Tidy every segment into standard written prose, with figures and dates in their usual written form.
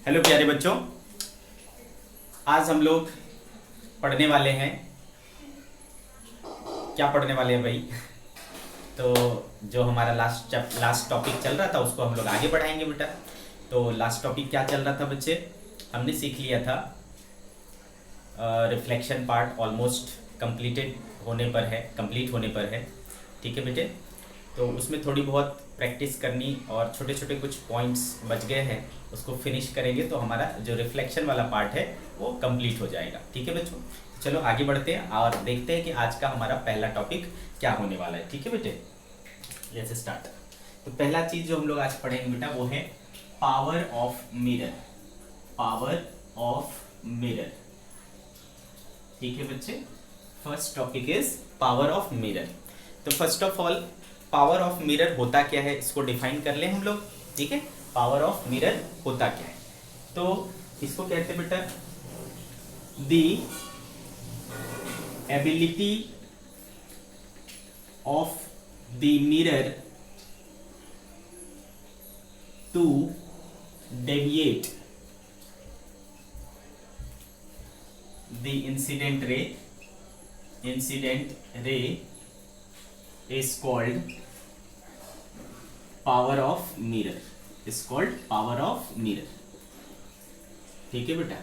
Hello प्यारे बच्चों, आज हम लोग पढ़ने वाले हैं। क्या पढ़ने वाले हैं भाई? तो जो हमारा लास्ट टॉपिक चल रहा था उसको हम लोग आगे बढ़ाएंगे बेटा। तो लास्ट टॉपिक क्या चल रहा था बच्चे? हमने सीख लिया था रिफ्लेक्शन पार्ट ऑलमोस्ट कंप्लीट होने पर है। ठीक है बेटे, तो उसमें थोड़ी बहुत प्रैक्टिस करनी और छोटे छोटे कुछ पॉइंट्स बच गए हैं, उसको फिनिश करेंगे तो हमारा जो रिफ्लेक्शन वाला पार्ट है वो कंप्लीट हो जाएगा। ठीक है बच्चों, चलो आगे बढ़ते हैं और देखते हैं कि आज का हमारा पहला टॉपिक क्या होने वाला है। ठीक है बेटे, लेट्स स्टार्ट। तो पहला चीज जो हम लोग आज पढ़ेंगे बेटा वो है power of mirror. Power of mirror, ठीक है बच्चे। First topic is power of mirror. तो first of all power of mirror होता क्या है इसको डिफाइन कर लें हम लोग। ठीक है, पावर ऑफ मिरर होता क्या है? तो इसको कहते हैं बेटा the ability of the mirror to deviate the incident ray is called power of mirror, is called power of mirror। ठीक है बेटा,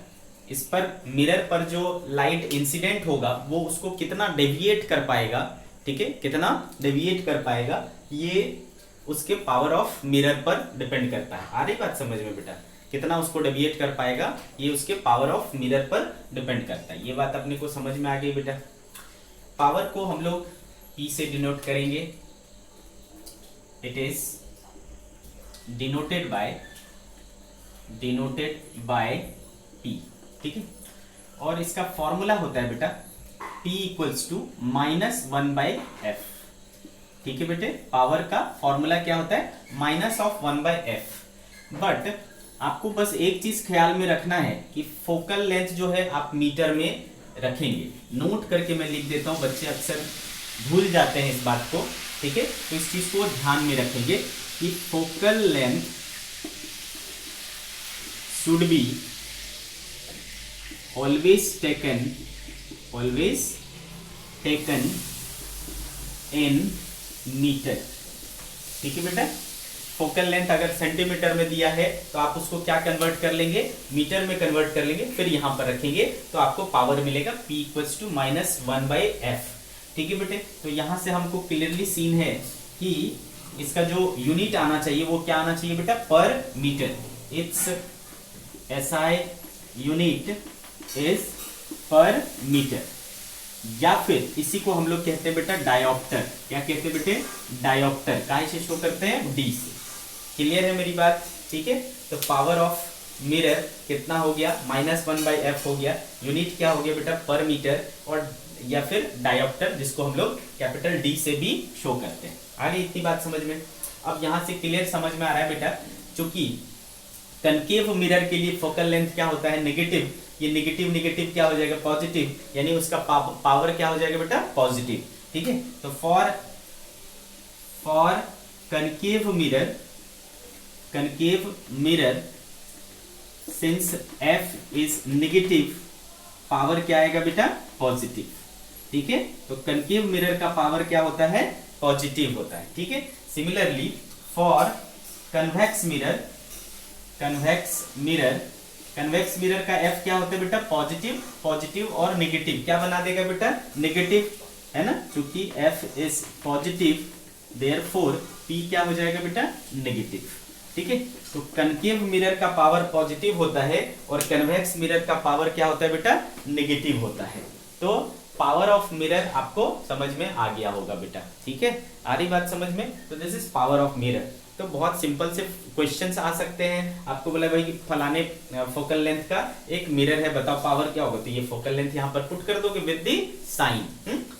इस पर मिरर पर जो लाइट इंसिडेंट होगा वो उसको कितना डेविएट कर पाएगा, ठीक है, कितना डेविएट कर पाएगा, ये उसके पावर ऑफ मिरर पर डिपेंड करता है। आ रही बात समझ में बेटा? कितना उसको डेविएट कर पाएगा ये उसके पावर ऑफ मिरर पर डिपेंड करता है। ये बात अपने को समझ में आ गई बेटा। पावर को हम लोग P से डिनोट करेंगे। It is denoted by P। ठीक है, और इसका फॉर्मूला होता है बेटा P इक्वल्स टू -1/f। ठीक है बेटे, पावर का फॉर्मूला क्या होता है? -1/f। बट आपको बस एक चीज ख्याल में रखना है कि फोकल लेंथ जो है आप मीटर में रखेंगे। नोट करके मैं लिख देता हूं, बच्चे अक्सर भूल जाते हैं इस बात को। ठीक है, तो इस चीज को ध्यान में रखेंगे कि focal length should be always taken in metre. ठीक है बेटा, फोकल लेंथ अगर सेंटीमीटर में दिया है तो आप उसको क्या कन्वर्ट कर लेंगे? मीटर में कन्वर्ट कर लेंगे, फिर यहां पर रखेंगे तो आपको पावर मिलेगा P इक्वल्स टू -1/f। ठीक है बेटे, तो यहां से हमको क्लियरली सीन है कि इसका जो यूनिट आना चाहिए वो क्या आना चाहिए बेटा? Per metre. It's SI unit is per metre, या फिर इसी को हम लोग कहते हैं बेटा डायोप्टर। क्या कहते हैं बेटे? डायोप्टर। काय से शो करते हैं? D से। क्लियर है मेरी बात? ठीक है, तो पावर ऑफ मिरर कितना हो गया? -1/f हो गया। यूनिट क्या हो गया बेटा? पर मीटर, और या फिर डायोप्टर जिसको हम लोग कैपिटल D से भी शो करते हैं। आ गई इतनी बात समझ में? अब यहां से क्लियर समझ में आ रहा है बेटा, चूंकि कनकेव मिरर के लिए फोकल लेंथ क्या होता है? नेगेटिव। ये नेगेटिव क्या हो जाएगा? पॉजिटिव, यानी उसका पावर क्या हो जाएगा बेटा? पॉजिटिव। ठीक है, तो for concave mirror since f is negative, power क्या आएगा बेटा? पॉजिटिव। ठीक है, तो कनकेव मिरर का पावर क्या होता है? पॉजिटिव होता है। ठीक है, सिमिलरली फॉर कन्वेक्स मिरर का f क्या होता है बेटा? पॉजिटिव और नेगेटिव क्या बना देगा बेटा? नेगेटिव, है ना? क्योंकि f is positive therefore p क्या हो जाएगा बेटा? नेगेटिव। ठीक है, तो कनकेव मिरर का पावर पॉजिटिव होता है और कन्वेक्स मिरर का पावर क्या होता है बेटा? नेगेटिव होता है। तो पावर ऑफ मिरर आपको समझ में आ गया होगा बेटा। ठीक है, आ रही बात समझ में? तो this is power of mirror. तो बहुत सिंपल से क्वेश्चंस आ सकते हैं। आपको बोला भाई फलाने फोकल लेंथ का एक मिरर है, बताओ पावर क्या होगा? तो ये फोकल लेंथ यहाँ पर पुट कर दोगे विद दी साइन,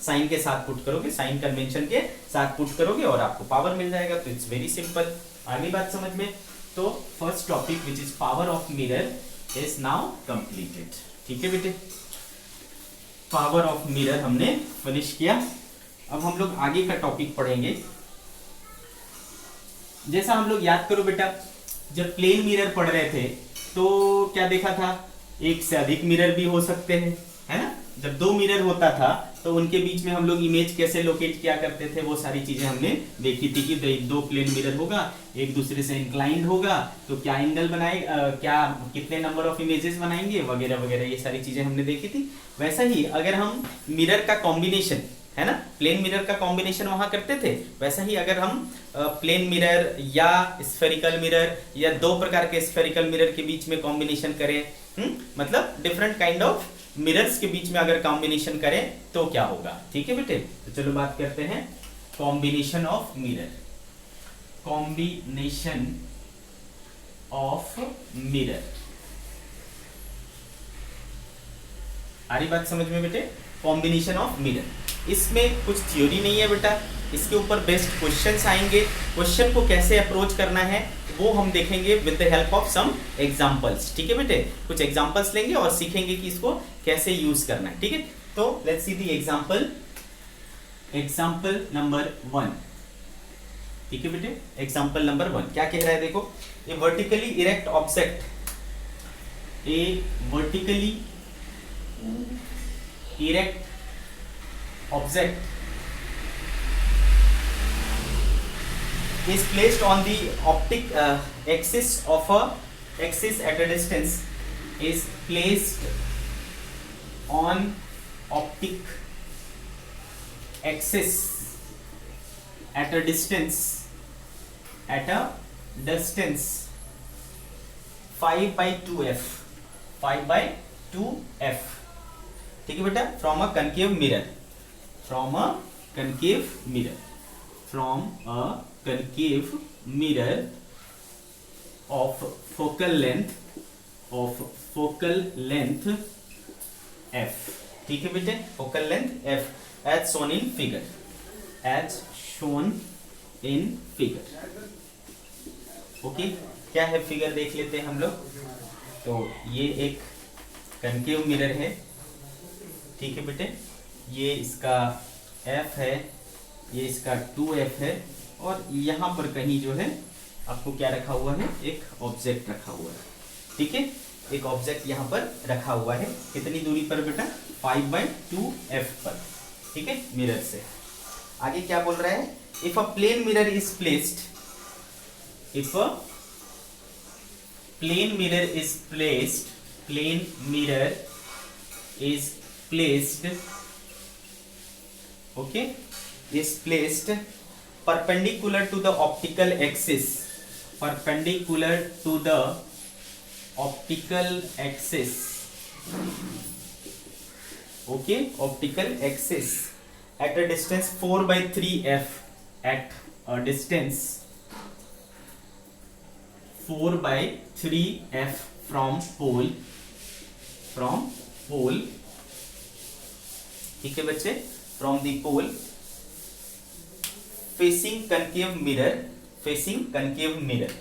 साइन के साथ पुट करोगे, साइन कन्वेंशन के साथ पुट करोगे और आपको पावर मिल जाएगा। तो इट्स वेरी सिंपल। आगे बात समझ में? तो first topic which is power of mirror is now completed. ठीक है बेटे, पावर ऑफ मिरर हमने फिनिश किया। अब हम लोग आगे का टॉपिक पढ़ेंगे। जैसा हम लोग याद करो बेटा, जब प्लेन मिरर पढ़ रहे थे तो तो क्या देखा था, एक से अधिक मिरर भी हो सकते हैं, है ना। जब दो मिरर होता था तो उनके बीच में हम लोग इमेज कैसे लोकेट किया करते थे, वो सारी चीजें हमने देखी थी कि दो प्लेन मिरर होगा, एक दूसरे से इंक्लाइंड होगा तो क्या एंगल बनाए, क्या कितने नंबर ऑफ इमेजेस बनाएंगे वगैरह वगैरह, ये सारी चीजें हमने देखी थी। वैसा ही अगर हम मिरर का कॉम्बिनेशन, है ना, प्लेन मिरर का कॉम्बिनेशन वहां करते थे, वैसा ही अगर हम प्लेन मिरर या स्फेरिकल मिरर या दो प्रकार के स्फेरिकल मिरर के बीच में कॉम्बिनेशन करें, मतलब डिफरेंट काइंड ऑफ मिरर्स के बीच में अगर कॉम्बिनेशन करें तो क्या होगा। ठीक है बेटे, तो चलो बात करते हैं combination of mirror. Combination of mirror, आ रही बात समझ में बेटे। कॉम्बिनेशन ऑफ मिरर, इसमें कुछ थ्योरी नहीं है बेटा, इसके ऊपर बेस्ट क्वेश्चंस आएंगे। क्वेश्चन को कैसे अप्रोच करना है वो हम देखेंगे with the help of some examples. ठीक है बेटे, कुछ एग्जांपल्स लेंगे और सीखेंगे कि इसको कैसे यूज करना है। ठीक है, तो let's see the example. Example number 1। ठीक है बेटे, एग्जांपल नंबर 1 क्या कह रहा है, देखो, a vertically erect object, a vertically erect object is placed on the optic axis of a axis at a distance, is placed on optic axis at a distance 5/2f 5/2f। ठीक है बेटा, from a concave mirror, from a concave mirror, from a concave mirror of focal length f। ठीक है बेटे, focal length f as shown in figure, as shown in figure। Okay, क्या है figure देख लेते हैं हम लोग। तो ये एक कनकेव मिरर है, ठीक है बेटे, ये इसका f है, ये इसका 2f है, और यहाँ पर कहीं जो है आपको क्या रखा हुआ है, एक ऑब्जेक्ट रखा हुआ है। ठीक है, एक ऑब्जेक्ट यहाँ पर रखा हुआ है, कितनी दूरी पर बेटा, 5/2f पर। ठीक है, मिरर से आगे क्या बोल रहा है, if a plane mirror is placed, if a plane mirror is placed, plane mirror is placed, okay, is placed perpendicular to the optical axis, perpendicular to the optical axis, okay, optical axis at a distance 4/3f, at a distance 4/3f from pole, from pole। ठीक है बच्चे, from the pole facing concave mirror, facing concave mirror,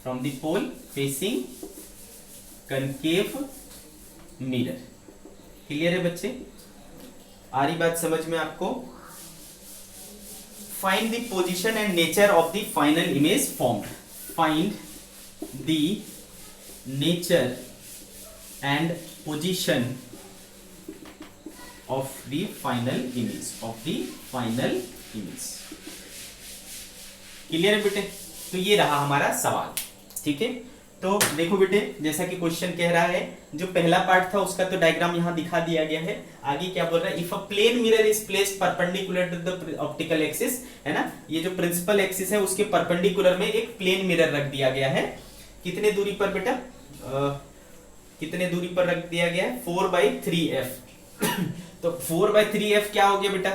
from the pole facing concave mirror। Clear है बच्चे, आ रही बात समझ में आपको। Find the position and nature of the final image formed, find the nature and position of the final image, of the final image. Clear है बेटे, तो ये रहा हमारा सवाल। ठीक है, तो देखो बेटे, जैसा कि क्वेश्चन कह रहा है, जो पहला पार्ट था उसका तो डायग्राम यहां दिखा दिया गया है। आगे क्या बोल रहा है, if a plane mirror is placed perpendicular to the optical axis, है ना, ये जो प्रिंसिपल एक्सिस है उसके परपेंडिकुलर में एक प्लेन मिरर रख दिया गया है। कितने दूरी पर बेटा, कितने दूरी पर रख दिया गया है, 4/3f। तो 4/3f क्या हो गया बेटा,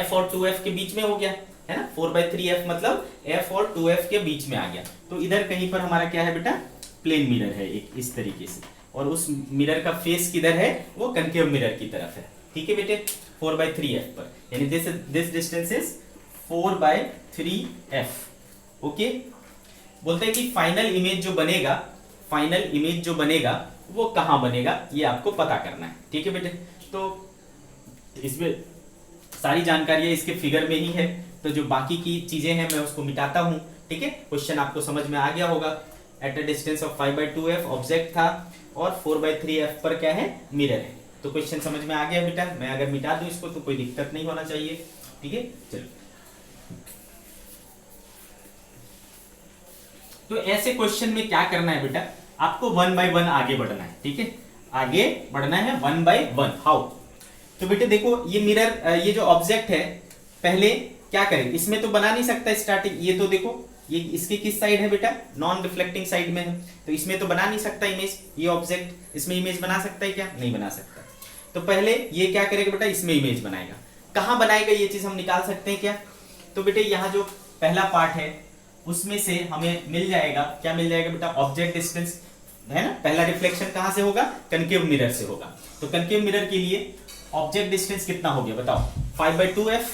f और 2f के बीच में हो गया, है ना, 4/3f मतलब f और 2f के बीच में आ गया। तो इधर कहीं पर हमारा क्या है बेटा, प्लेन मिरर है एक इस तरीके से, और उस मिरर का फेस किधर है, वो कनकेव मिरर की तरफ है। ठीक है बेटे, 4/3f पर, यानी this distance is 4/3f। Okay, बोलते हैं कि फाइनल इमेज जो बनेगा, फाइनल इमेज जो बनेगा वो कहां बनेगा, ये आपको पता करना है। ठीक है बेटे, तो इसमें सारी जानकारियां इसके फिगर में ही है, तो जो बाकी की चीजें हैं मैं उसको मिटाता हूं। ठीक है, क्वेश्चन आपको समझ में आ गया होगा। Eight a distance of 5/2f object था, और 4/3f पर क्या है, मिरर है। तो क्वेश्चन समझ में आ गया बेटा। मैं अगर मिटा दूं इसको तो कोई दिक्कत नहीं होना चाहिए, ठीक है। चलो, तो ऐसे क्वेश्चन में क्या करना है बेटा, आपको 1 बाय 1 आगे बढ़ना है, ठीक है। आगे बढ़ना है 1 बाय 1। हाउ? तो बेटे देखो, ये मिरर, ये जो ऑब्जेक्ट है, पहले क्या करें, इसमें तो बना नहीं सकता स्टार्टिंग। ये तो देखो, ये इसकी किस साइड है बेटा, नॉन रिफ्लेक्टिंग साइड में है, तो इसमें तो बना नहीं सकता इमेज। ये ऑब्जेक्ट इसमें इमेज बना सकता है क्या, नहीं बना सकता। तो पहले ये क्या करेगा बेटा, इसमें इमेज बनाएगा। कहां बनाएगा ये चीज हम निकाल सकते हैं क्या? तो बेटे यहाँ जो पहला पार्ट है उसमें से हमें मिल जाएगा, क्या मिल जाएगा बेटा, ऑब्जेक्ट डिस्टेंस है ना। पहला रिफ्लेक्शन कहां से होगा, कनकेव मिरर से होगा। तो कनकेव मिरर के लिए ऑब्जेक्ट डिस्टेंस कितना हो गया बताओ, 5/2f।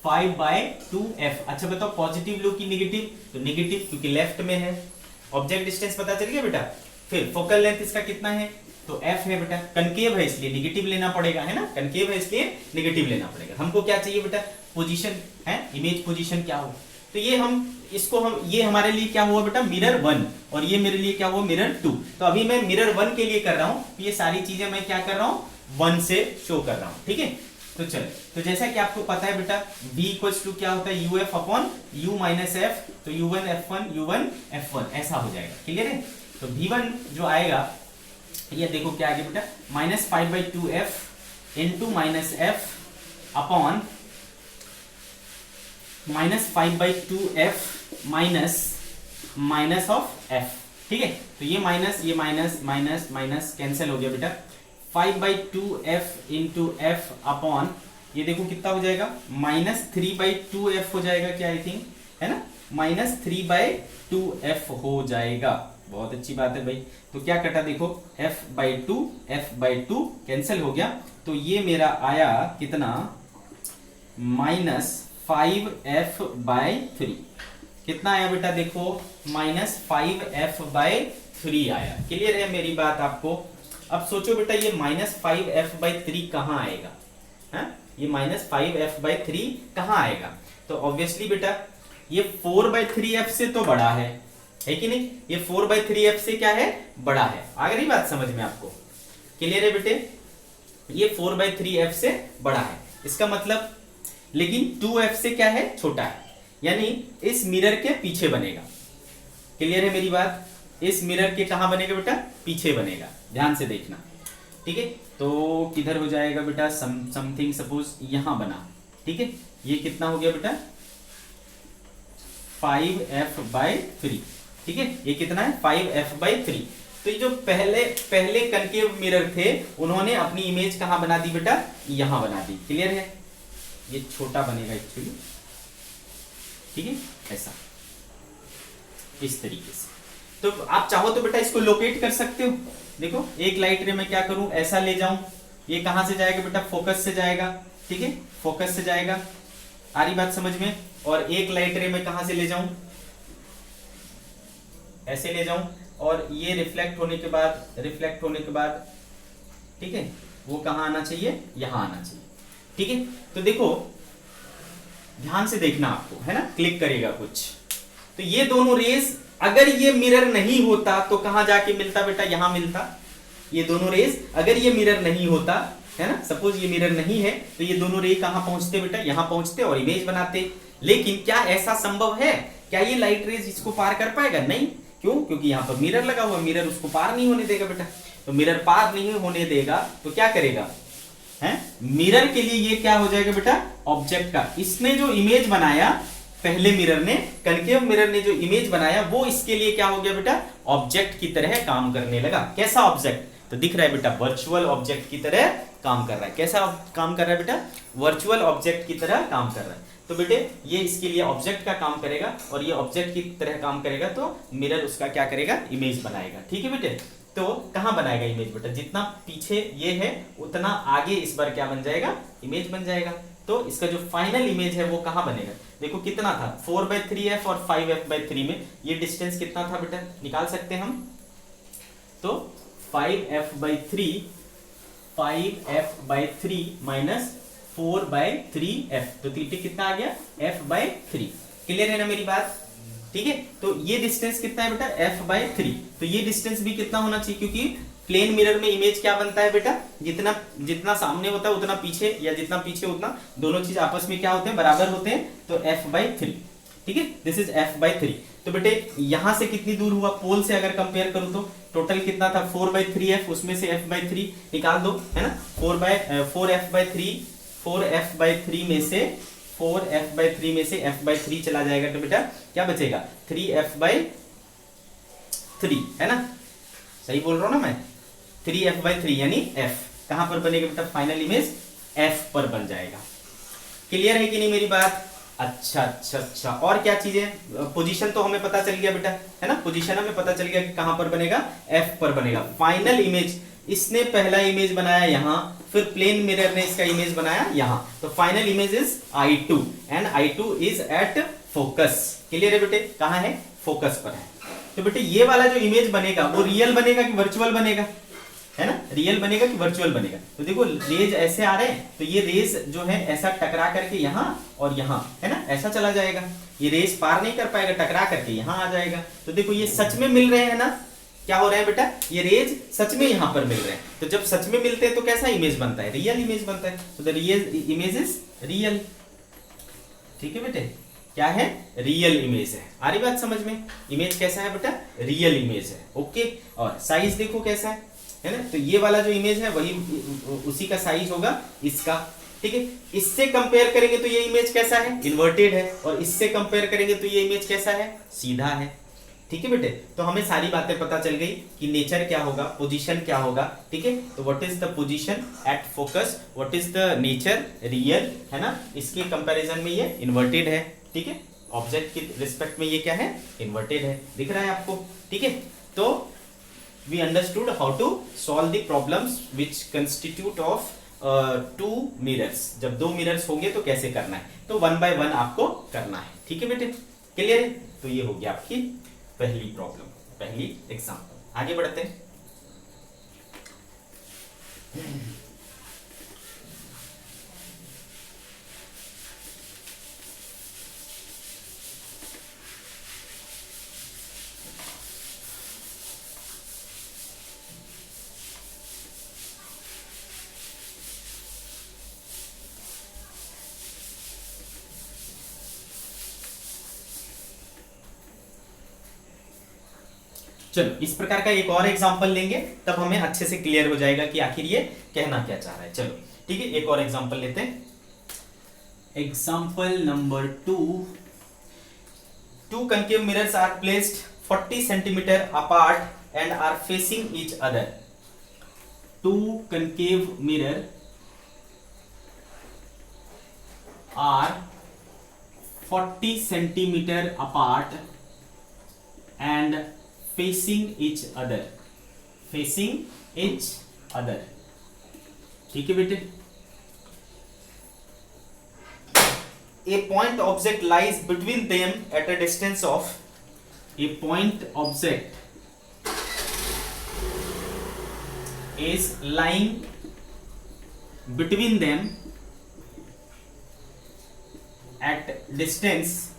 5/2f। अच्छा बताओ, पॉजिटिव लो की निगेटिव, तो निगेटिव क्योंकि लेफ्ट में है। ऑब्जेक्ट डिस्टेंस पता चल गया बेटा। फिर फोकल लेंथ इसका कितना है, तो f है बेटा। कनकेव है इसलिए निगेटिव लेना पड़ेगा, है ना, कनकेव है इसलिए निगेटिव लेना पड़ेगा। हमको क्या चाहिए बेटा, पोजीशन है, इमेज पोजीशन क्या हो। तो ये ये हमारे लिए क्या हुआ बेटा, मिरर 1, और ये मेरे लिए क्या हुआ, मिरर 2। तो अभी मैं मिरर 1 के लिए कर रहा हूं, ये सारी चीजें मैं क्या कर रहा हूं, 1 से शो कर रहा हूं, ठीक है। तो चलो, तो जैसा कि आपको पता है बेटा, v इक्वल्स टू क्या होता है, uf upon u minus f। तो u1 f1 ऐसा हो जाएगा, क्लियर है। तो v1 जो आएगा, ये देखो क्या आएगा बेटा, -5/2f into -f upon -5/2f minus of f, ठीक है। तो ये माइनस कैंसिल हो गया बेटा। 5/2f इंटू f अपॉन, ये देखो कितना हो जाएगा, -3/2f हो जाएगा क्या, आई थिंक, है ना, -3/2f हो जाएगा। बहुत अच्छी बात है भाई। तो क्या कटा देखो, f/2 कैंसिल हो गया। तो ये मेरा आया कितना, -5f/3। कितना आया बेटा देखो, -5f/3 आया। क्लियर है मेरी बात आपको। अब सोचो बेटा, ये -5f/3 कहां आएगा, है? ये -5f/3 कहां आएगा। तो ऑब्वियसली बेटा ये 4/3f से तो बड़ा है कि नहीं। ये 4/3f से क्या है, बड़ा है। आ गई बात समझ में आपको, क्लियर है बेटे। ये 4/3f से बड़ा है, इसका मतलब, लेकिन 2f से क्या है, छोटा है, यानी इस मिरर के पीछे बनेगा। क्लियर है मेरी बात। इस मिरर के कहां बनेगा बेटा, पीछे बनेगा, ध्यान से देखना, ठीक है। तो किधर हो जाएगा बेटा, समथिंग सपोज यहां बना, ठीक है। ये कितना हो गया बेटा, 5f/3, ठीक है। ये कितना है, 5f/3। तो ये जो पहले कनकेव मिरर थे, उन्होंने अपनी इमेज कहां बना दी बेटा, यहां बना दी। क्लियर है। ये छोटा बनेगा एक्चुअली, ठीक है, ऐसा, इस तरीके से। तो आप चाहो तो बेटा इसको लोकेट कर सकते हो। देखो, एक लाइट रे में क्या करूं, ऐसा ले जाऊं, ये कहां से जाएगा बेटा, फोकस से जाएगा, ठीक है, फोकस से जाएगा। आ रही बात समझ में। और एक लाइट रे में कहां से ले जाऊं, ऐसे ले जाऊं, और ये रिफ्लेक्ट होने के बाद, ठीक है, वो कहां आना चाहिए, यहां आना चाहिए, ठीक है। तो देखो ध्यान से देखना आपको, है ना, क्लिक करेगा कुछ। तो ये दोनों रेज, अगर ये मिरर नहीं होता तो कहां जाके मिलता बेटा, यहां मिलता। ये दोनों रेज, अगर ये मिरर नहीं होता, है ना, सपोज ये मिरर नहीं है, तो ये दोनों रे कहां पहुंचते बेटा, यहां पहुंचते और इमेज बनाते। लेकिन क्या ऐसा संभव है, क्या ये लाइट रेज इसको पार कर पाएगा, नहीं। क्यों, क्योंकि यहां पर मिरर लगा हुआ, मिरर उसको पार नहीं होने देगा बेटा। तो मिरर पार नहीं होने देगा तो क्या करेगा, है, मिरर के लिए ये क्या हो जाएगा बेटा, ऑब्जेक्ट का, इसने जो इमेज बनाया, पहले मिरर ने, कनकेव मिरर ने जो इमेज बनाया, वो इसके लिए क्या हो गया बेटा, ऑब्जेक्ट की तरह काम करने लगा। कैसा ऑब्जेक्ट, तो दिख रहा है बेटा, वर्चुअल ऑब्जेक्ट की तरह काम कर रहा है। कैसा काम कर रहा है बेटा, वर्चुअल ऑब्जेक्ट की तरह काम कर रहा है। तो बेटे ये इसके लिए ऑब्जेक्ट का काम करेगा, और ये ऑब्जेक्ट की तरह काम करेगा, तो मिरर उसका क्या करेगा, इमेज बनाएगा, ठीक है बेटे। तो कहां बनाएगा इमेज बेटा, जितना पीछे ये है उतना आगे इस बार क्या बन जाएगा, इमेज बन जाएगा। तो इसका जो फाइनल इमेज है वो कहां बनेगा, देखो कितना था, 4/3f और 5f/3 में ये डिस्टेंस कितना था बेटा, निकाल सकते हैं हम। तो 5f/3 माइनस 4/3f, तो कितना आ गया, f/3। क्लियर है ना मेरी बात, ठीक है, तो ये डिस्टेंस कितना है बेटा, f/3। तो ये डिस्टेंस भी कितना होना चाहिए, क्योंकि प्लेन मिरर में इमेज क्या बनता है बेटा, जितना जितना सामने होता है उतना पीछे, या जितना पीछे उतना, दोनों चीज आपस में क्या होते हैं, बराबर होते हैं। तो f/3, ठीक है, दिस इज f/3। तो बेटे यहां से कितनी दूर हुआ, पोल से अगर कंपेयर करूं तो टोटल कितना था, 4/3f, उसमें से f/3 निकाल दो, है ना। 4f/3 में से 4f/3 में से f/3 चला जाएगा, तो बेटा क्या बचेगा, 3f/3, है ना। सही बोल रहा हूं ना मैं, 3f/3 यानी f कहां पर बनेगा बेटा, फाइनल इमेज f पर बन जाएगा। क्लियर है कि नहीं मेरी बात। अच्छा अच्छा अच्छा, और क्या चीजें, पोजीशन तो हमें पता चल गया बेटा, है ना, पोजीशन हमें पता चल गया कि कहां पर बनेगा, f पर बनेगा। फाइनल इमेज, इसने पहला इमेज बनाया यहां, फिर प्लेन मिरर ने इसका इमेज बनाया यहां, तो final image is I2 and I2 is at focus. Clear है बेटे, कहां है, फोकस पर है। तो बेटे ये वाला जो इमेज बनेगा वो रियल बनेगा कि वर्चुअल बनेगा, है ना, रियल बनेगा कि वर्चुअल बनेगा। तो देखो रेज ऐसे आ रहे हैं, तो ये रेज जो है ऐसा टकरा करके यहां और यहां, है ना, ऐसा चला जाएगा, ये रेज पार नहीं कर पाएगा, टकरा करके यहां आ जाएगा। तो देखो ये सच में मिल रहे हैं ना, क्या हो रहा है बेटा, ये रेज सच में यहां पर मिल रहे हैं। तो जब सच में मिलते हैं तो कैसा इमेज बनता है, रियल इमेज बनता है। तो the real image is real, ठीक है बेटे, क्या है, रियल इमेज है। आ रही बात समझ में, इमेज कैसा है बेटा, रियल इमेज है। ओके, और साइज देखो कैसा है ना, तो ये वाला जो इमेज है वही उसी का साइज होगा इसका, ठीक है। इससे कंपेयर करेंगे तो ये इमेज कैसा है, इन्वर्टेड है, और इससे कंपेयर करेंगे तो ये इमेज कैसा है, सीधा है। ठीक है बेटे, तो हमें सारी बातें पता चल गई कि नेचर क्या होगा, पोजीशन क्या होगा, ठीक है। तो what is the position at focus, what is the nature, real, है ना, इसके कंपैरिजन में ये इन्वर्टेड है, ठीक है। ऑब्जेक्ट की रिस्पेक्ट में ये क्या है, इन्वर्टेड है, दिख रहा है आपको, ठीक है। तो we understood how to solve the problems which constitute of two mirrors। जब दो मिरर्स होंगे तो कैसे करना है, तो 1 by 1 आपको करना है, ठीक है बेटे, क्लियर है। तो ये हो गया आपकी पहली प्रॉब्लम, पहली एग्जांपल। आगे बढ़ते हैं। चलो इस प्रकार का एक और एग्जांपल लेंगे, तब हमें अच्छे से क्लियर हो जाएगा कि आखिर ये कहना क्या चाह रहा है। चलो ठीक है, एक और एग्जांपल लेते हैं। Example number 2, two concave mirrors are placed 40 centimetre apart and are facing each other. Two concave mirror are 40 centimetre apart and facing each other, facing each other, ठीक है बेटे। A point object lies between them at a distance of, a point object is lying between them at distance,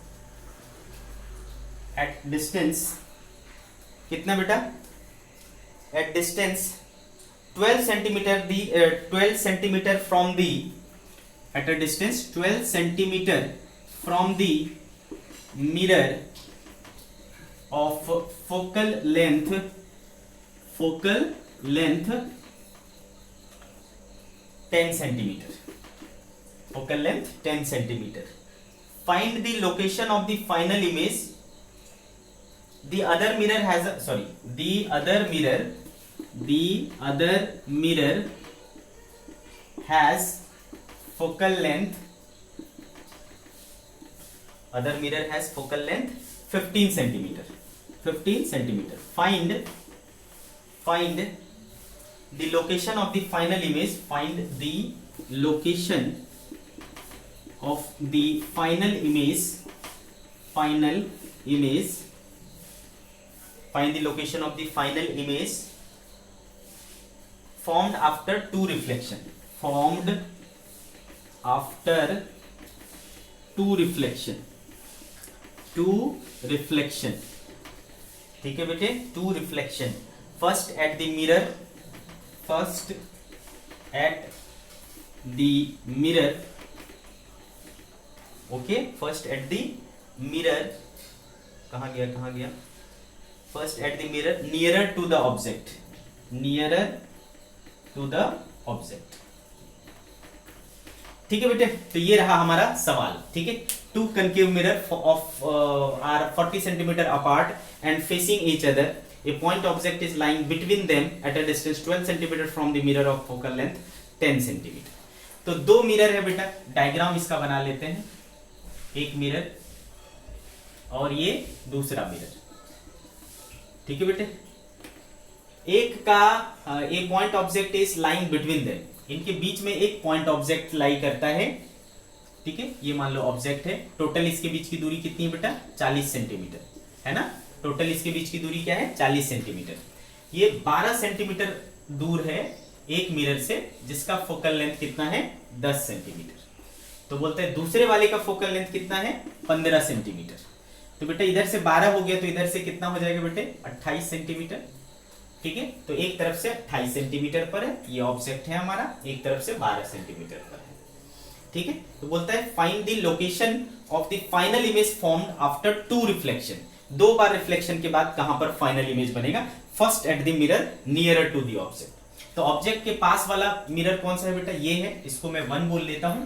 at distance कितना बेटा, at distance 12 centimetre the 12 centimetre from the, at a distance 12 centimetre from the mirror of focal length 10 centimetre, focal length 10 centimetre. Find the location of the final image. The other mirror has a, sorry, the other mirror has focal length, other mirror has focal length 15 centimeter, 15 centimeter. Find the location of the final image, find the location of the final image, find the location of the final image formed after two reflection, formed after two reflection, two reflection, ठीक है बेटे, two reflection. First at the mirror, first at the mirror, okay, first at the mirror, कहां गया, first at the mirror nearer to the object, nearer to the object, ठीक है बेटे। तो ये रहा हमारा सवाल, ठीक है। Two concave mirror of are 40 centimetre apart and facing each other, a point object is lying between them at a distance 12 centimetre from the mirror of focal length 10 centimetre. तो दो मिरर है बेटा, डायग्राम इसका बना लेते हैं, एक mirror और ये दूसरा मिरर, ठीक है बेटे। एक का a point object is lying between them, इनके बीच में एक पॉइंट ऑब्जेक्ट लाई करता है, ठीक है। ये मान लो ऑब्जेक्ट है, टोटल इसके बीच की दूरी कितनी है बेटा, 40 सेंटीमीटर, है ना। टोटल इसके बीच की दूरी क्या है, 40 सेंटीमीटर। ये 12 सेंटीमीटर दूर है एक मिरर से, जिसका फोकल लेंथ कितना है, 10 सेंटीमीटर। तो बोलते हैं दूसरे वाले का फोकल लेंथ कितना है, 15 सेंटीमीटर। तो बेटा इधर से 12 हो गया, तो इधर से कितना हो जाएगा बेटे, 28 सेंटीमीटर, ठीक है। तो एक तरफ से 28 सेंटीमीटर पर है, ये ऑब्जेक्ट है हमारा, एक तरफ से 12 सेंटीमीटर पर है, ठीक है। तो बोलता है find the location of the final image formed after two reflection, दो बार रिफ्लेक्शन के बाद कहां पर फाइनल इमेज बनेगा, first at the mirror nearer to the object. तो ऑब्जेक्ट के पास वाला मिरर कौन सा है बेटा, ये है, इसको मैं 1 बोल लेता हूं।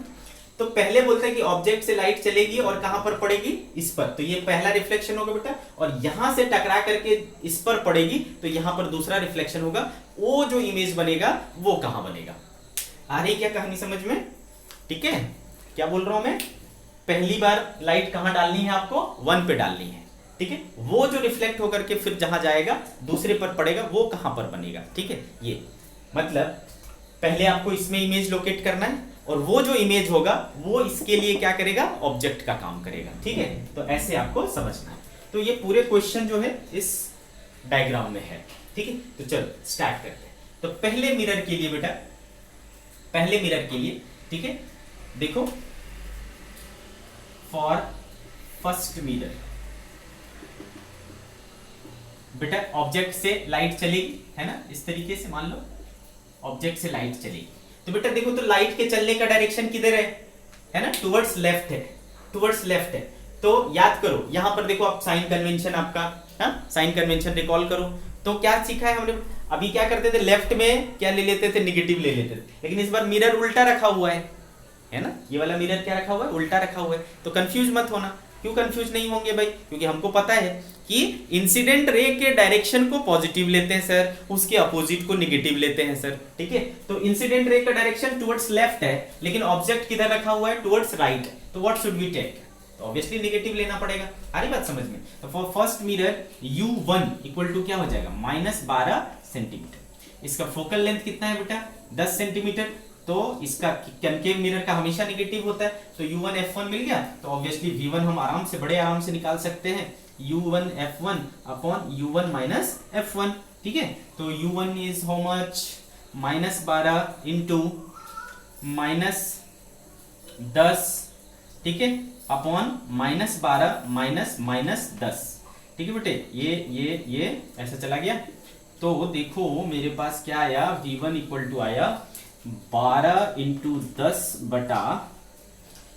तो पहले बोलता है कि ऑब्जेक्ट से लाइट चलेगी और कहां पर पड़ेगी, इस पर, तो ये पहला रिफ्लेक्शन होगा बेटा, और यहां से टकरा करके इस पर पड़ेगी, तो यहां पर दूसरा रिफ्लेक्शन होगा। वो जो इमेज बनेगा वो कहां बनेगा, आ रही क्या कहानी समझ में, ठीक है। क्या बोल रहा हूं मैं, पहली बार लाइट कहां डालनी है आपको, 1 पे डालनी है, ठीक है। वो जो रिफ्लेक्ट होकर के फिर जहां जाएगा दूसरे पर पड़ेगा, वो कहां पर बनेगा, ठीक है। ये मतलब पहले आपको इसमें इमेज लोकेट करना है, और वो जो इमेज होगा वो इसके लिए क्या करेगा, ऑब्जेक्ट का काम करेगा, ठीक है। तो ऐसे आपको समझना है। तो ये पूरे क्वेश्चन जो है इस डायग्राम में है, ठीक है। तो चलो स्टार्ट करते हैं। तो पहले मिरर के लिए बेटा, पहले मिरर के लिए, ठीक है, देखो फॉर फर्स्ट मिरर बेटा ऑब्जेक्ट से लाइट चलेगी, है ना, इस तरीके से मान लो ऑब्जेक्ट से लाइट चलेगी। तो बेटा देखो, तो लाइट के चलने का डायरेक्शन किधर है ना, टुवर्ड्स लेफ्ट है, टुवर्ड्स लेफ्ट है। तो याद करो, यहां पर देखो आप साइन कन्वेंशन आपका, हाँ, साइन कन्वेंशन रिकॉल करो। तो क्या सीखा है हमने, अभी क्या करते थे, लेफ्ट में क्या ले लेते थे, निगेटिव ले लेते थे, लेकिन इस बार मिरर उल्टा रखा हुआ है ना, ये वाला मिरर क्या रखा हुआ है, उल्टा रखा हुआ है। तो कंफ्यूज मत होना, क्यों कंफ्यूज नहीं होंगे भाई, क्योंकि हमको पता है कि इंसिडेंट रे के डायरेक्शन को पॉजिटिव लेते हैं सर, उसके अपोजिट को नेगेटिव लेते हैं सर, ठीक है। तो इंसिडेंट रे का डायरेक्शन टुवर्ड्स लेफ्ट है, लेकिन ऑब्जेक्ट किधर रखा हुआ है, टुवर्ड्स राइट। तो व्हाट शुड वी टेक, तो ऑब्वियसली नेगेटिव लेना पड़ेगा, आ रही बात समझ में। तो for first mirror U1 equal to क्या हो जाएगा, -12 सेंटीमीटर। इसका फोकल लेंथ कितना है बेटा, 10 सेंटीमीटर। तो इसका कनकेव मिरर का हमेशा नेगेटिव होता है, तो U1 F1 मिल गया। तो ऑब्वियसली V1 हम आराम से, बड़े आराम से निकाल सकते हैं, U1 F1 upon U1 minus F1, ठीक है। तो U1 is how much, -12 into -10, ठीक है, अपॉन -12 माइनस 10, ठीक है बेटे। ये ऐसा चला गया। तो देखो मेरे पास क्या आया, V1 इक्वल टू आया 12 इंटू 10 बटा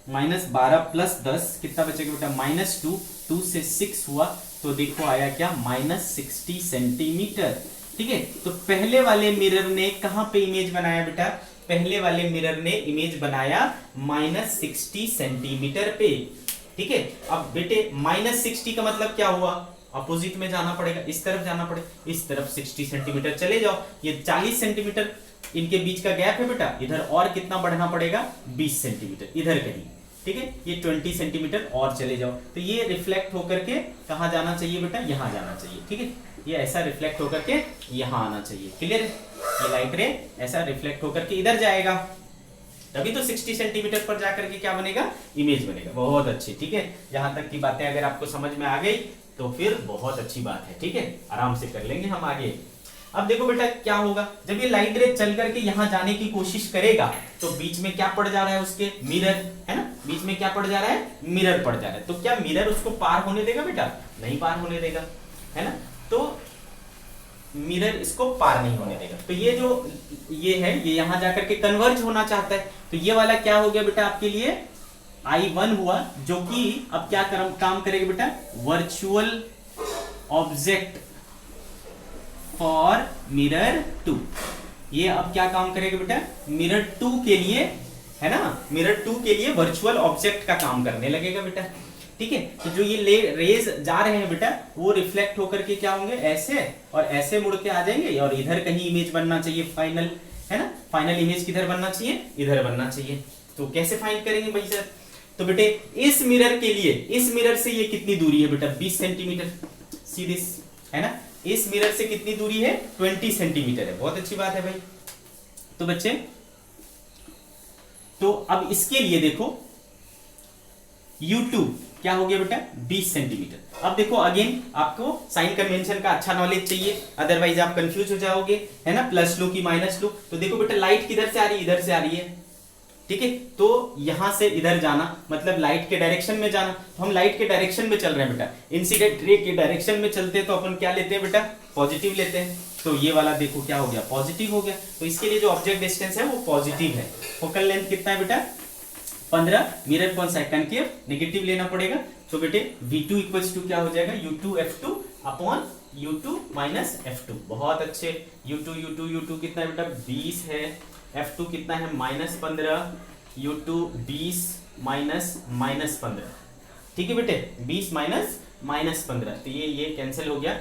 -12 प्लस 10, कितना बचेगा बेटा, -2, 2 से 6 हुआ, तो देखो आया क्या, -60 सेंटीमीटर, ठीक है। तो पहले वाले मिरर ने कहां पे इमेज बनाया बेटा, पहले वाले मिरर ने इमेज बनाया -60 सेंटीमीटर पे, ठीक है। अब बेटे -60 का मतलब क्या हुआ, अपोजिट में जाना पड़ेगा, इस तरफ जाना पड़ेगा, इस तरफ 60 सेंटीमीटर चले जाओ। ये 40 सेंटीमीटर इनके बीच का गैप है बेटा, इधर और कितना बढ़ना पड़ेगा, 20 सेंटीमीटर इधर कहीं, ठीक है। ये 20 सेंटीमीटर और चले जाओ, तो ये रिफ्लेक्ट होकर के कहां जाना चाहिए बेटा, यहां जाना चाहिए, ठीक है। ये ऐसा रिफ्लेक्ट होकर के यहां आना चाहिए, क्लियर है। ये लाइट रे ऐसा रिफ्लेक्ट होकर के इधर जाएगा, तभी तो 60 सेंटीमीटर पर जाकर के क्या बनेगा, इमेज बनेगा। बहुत अच्छी, ठीक है। यहां तक की बातें अगर आपको समझ में आ गई तो फिर बहुत अच्छी बात है, ठीक है, आराम से कर लेंगे हम आगे। अब देखो बेटा क्या होगा, जब ये लाइट रे चल करके यहां जाने की कोशिश करेगा, तो बीच में क्या पड़ जा रहा है उसके, मिरर, है ना। बीच में क्या पड़ जा रहा है, मिरर पड़ जा रहा है। तो क्या मिरर उसको पार होने देगा बेटा, नहीं पार होने देगा, है ना। तो मिरर इसको पार नहीं होने देगा। तो ये जो ये है ये यहां जाकर के कन्वर्ज होना चाहता है। तो ये वाला क्या हो गया बेटा आपके लिए I1 हुआ, जो कि अब क्या काम करेगा बेटा, वर्चुअल ऑब्जेक्ट फॉर मिरर 2। ये अब क्या काम करेगा बेटा, मिरर 2 के लिए, है ना, मिरर 2 के लिए वर्चुअल ऑब्जेक्ट का काम करने लगेगा बेटा। ठीक है, तो जो ये रेज जा रहे हैं बेटा वो रिफ्लेक्ट होकर के क्या होंगे, ऐसे और ऐसे मुड़ के आ जाएंगे, और इधर कहीं इमेज बनना चाहिए फाइनल, है ना। फाइनल इमेज किधर बनना चाहिए, इधर बनना चाहिए। तो कैसे फाइंड करेंगे भाई सर, तो बेटे इस मिरर के लिए, इस मिरर से ये कितनी दूरी है बेटा, 20 सेंटीमीटर, सी दिस, है ना। इस मिरर से कितनी दूरी है, 20 सेंटीमीटर है। बहुत अच्छी बात है भाई। तो बच्चे, तो अब इसके लिए देखो U2 क्या हो गया बेटा, 20 सेंटीमीटर। अब देखो अगेन आपको साइन कन्वेंशन का अच्छा नॉलेज चाहिए, अदरवाइज आप कंफ्यूज हो जाओगे, है ना, प्लस लो की माइनस लो। तो देखो बेटा लाइट किधर से आ रही है, इधर से आ रही है, ठीक है। तो यहां से इधर जाना मतलब लाइट के डायरेक्शन में जाना। तो हम लाइट के डायरेक्शन में चल रहे हैं बेटा, इंसिडेंट रे के डायरेक्शन में चलते हैं तो अपन क्या लेते हैं बेटा, पॉजिटिव लेते हैं। तो ये वाला देखो क्या हो गया, पॉजिटिव हो गया। तो इसके लिए जो ऑब्जेक्ट डिस्टेंस है वो पॉजिटिव है। फोकल लेंथ कितना है बेटा, 15। मिरर कौन सा है, कनकेव, नेगेटिव लेना पड़ेगा। तो बेटे V2 इक्वल्स टू क्या हो जाएगा, U2 F2 upon U2 minus F2। बहुत अच्छे। U2 कितना है बेटा, 20 है। F2 कितना है, -15। U2 20 minus 15। ठीक है बेटे, 20 माइनस 15। तो ये कैंसिल हो गया।